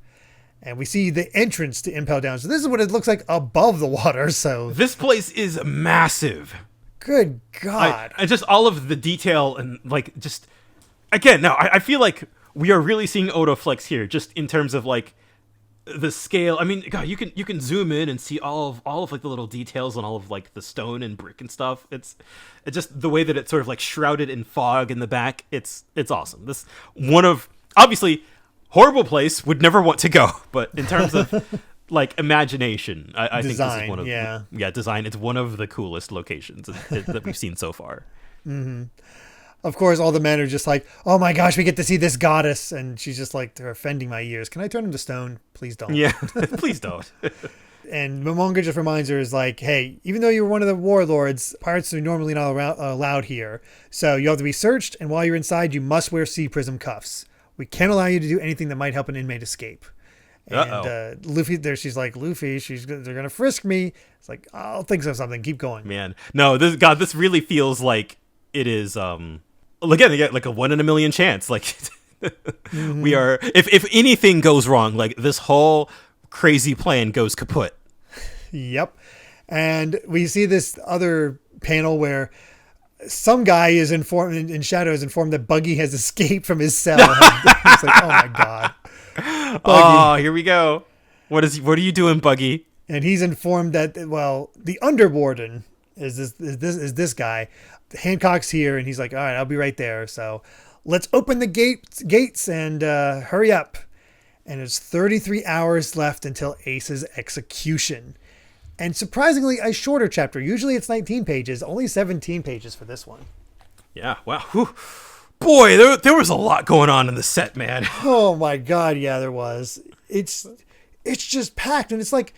And we see the entrance to Impel Down. So this is what it looks like above the water. So this place is massive. Good God. And just all of the detail and like, just again, now I feel like we are really seeing Oda flex here, just in terms of like, the scale. I mean, God, you can zoom in and see all of like the little details on all of like the stone and brick and stuff. It's just the way that it's sort of like shrouded in fog in the back. It's awesome. This one of, obviously, horrible place, would never want to go, but in terms of like imagination, I think this is one of design. It's one of the coolest locations that we've seen so far. Mm-hmm. Of course, all the men are just like, oh my gosh, we get to see this goddess. And she's just like, they're offending my ears. Can I turn them to stone? Please don't. Yeah, please don't. And Momonga just reminds her, is like, hey, even though you're one of the warlords, pirates are normally not allowed here. So you have to be searched. And while you're inside, you must wear sea prism cuffs. We can't allow you to do anything that might help an inmate escape. And Luffy, she's like, Luffy, they're going to frisk me. It's like, I'll think of something. Keep going. Man, no, this really feels like it is, again, like a 1 in a million chance. Like, mm-hmm. We are, if anything goes wrong, like this whole crazy plan goes kaput. Yep. And we see this other panel where some guy is informed, in Shadow is informed that Buggy has escaped from his cell. It's like, oh my God. Buggy. Oh, here we go. What are you doing, Buggy? And he's informed that, well, the underwarden is this guy. Hancock's here, and he's like, all right, I'll be right there. So let's open the gates and hurry up. And there's 33 hours left until Ace's execution. And surprisingly, a shorter chapter. Usually it's 19 pages, only 17 pages for this one. Yeah, wow. Whew. Boy, there was a lot going on in the set, man. Oh my God, yeah, there was. It's just packed, and it's like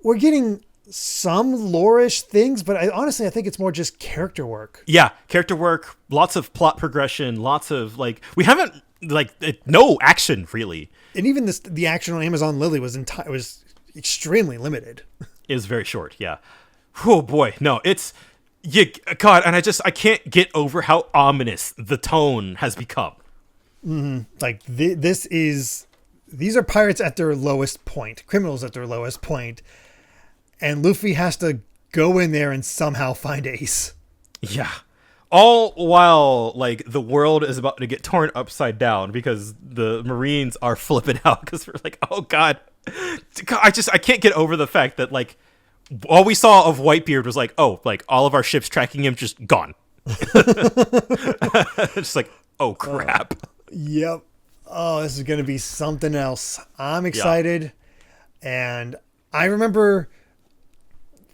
we're getting some lore-ish things, but honestly, I think it's more just character work. Yeah, character work, lots of plot progression, lots of, like, we haven't, like, no action, really. And even the action on Amazon Lily was extremely limited. It was very short, yeah. Oh, boy, no, God, and I can't get over how ominous the tone has become. Mm-hmm. Like, these are pirates at their lowest point, criminals at their lowest point, and Luffy has to go in there and somehow find Ace. Yeah. All while, like, the world is about to get torn upside down because the Marines are flipping out because we're like, oh, God. I can't get over the fact that, like, all we saw of Whitebeard was like, oh, like, all of our ships tracking him just gone. Just like, oh, crap. Yep. Oh, this is going to be something else. I'm excited. Yeah. And I remember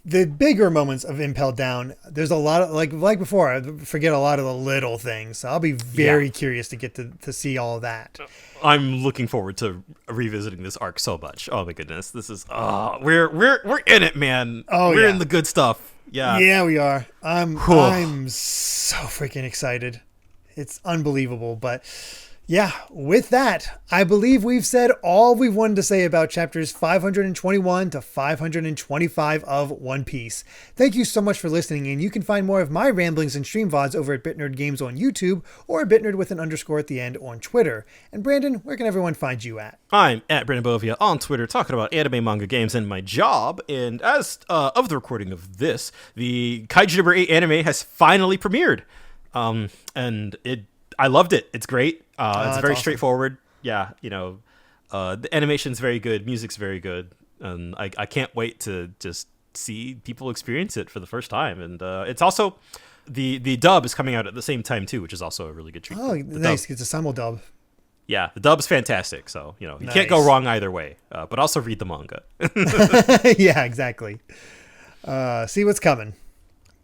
the bigger moments of Impel Down. There's a lot of, like before, I forget a lot of the little things. So I'll be very curious to get to see all of that. I'm looking forward to revisiting this arc so much. Oh my goodness. This is, we're in it, man. Oh, we're in the good stuff. Yeah. Yeah, we are. I'm so freaking excited. It's unbelievable. But yeah, with that, I believe we've said all we've wanted to say about chapters 521 to 525 of One Piece. Thank you so much for listening, and you can find more of my ramblings and stream VODs over at BitNerd Games on YouTube or BitNerd with an underscore at the end on Twitter. And Brandon, where can everyone find you at? I'm at Brandon Bovia on Twitter, talking about anime, manga, games, and my job. And as of the recording of this, the Kaiju Number 8 anime has finally premiered. And I loved it. It's great. It's very awesome. Straightforward. Yeah, the animation's very good. Music's very good. And I can't wait to just see people experience it for the first time. And it's also, the dub is coming out at the same time, too, which is also a really good treat. Oh, nice. It's a simul dub. Yeah, the dub's fantastic. So, you can't go wrong either way. But also read the manga. Yeah, exactly. See what's coming.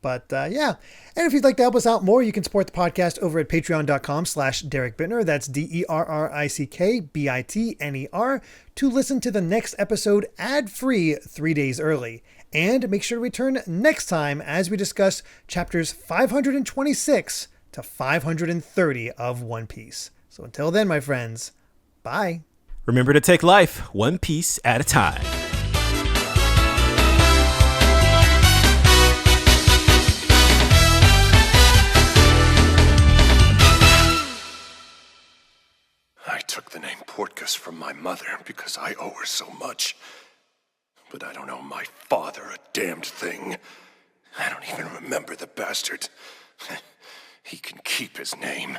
But yeah, and if you'd like to help us out more, you can support the podcast over at patreon.com/Derek Bittner. That's DERRICKBITNER to listen to the next episode ad-free 3 days early. And make sure to return next time as we discuss chapters 526 to 530 of One Piece. So until then, my friends, bye. Remember to take life one piece at a time. I took the name Portgas from my mother because I owe her so much. But I don't owe my father a damned thing. I don't even remember the bastard. He can keep his name.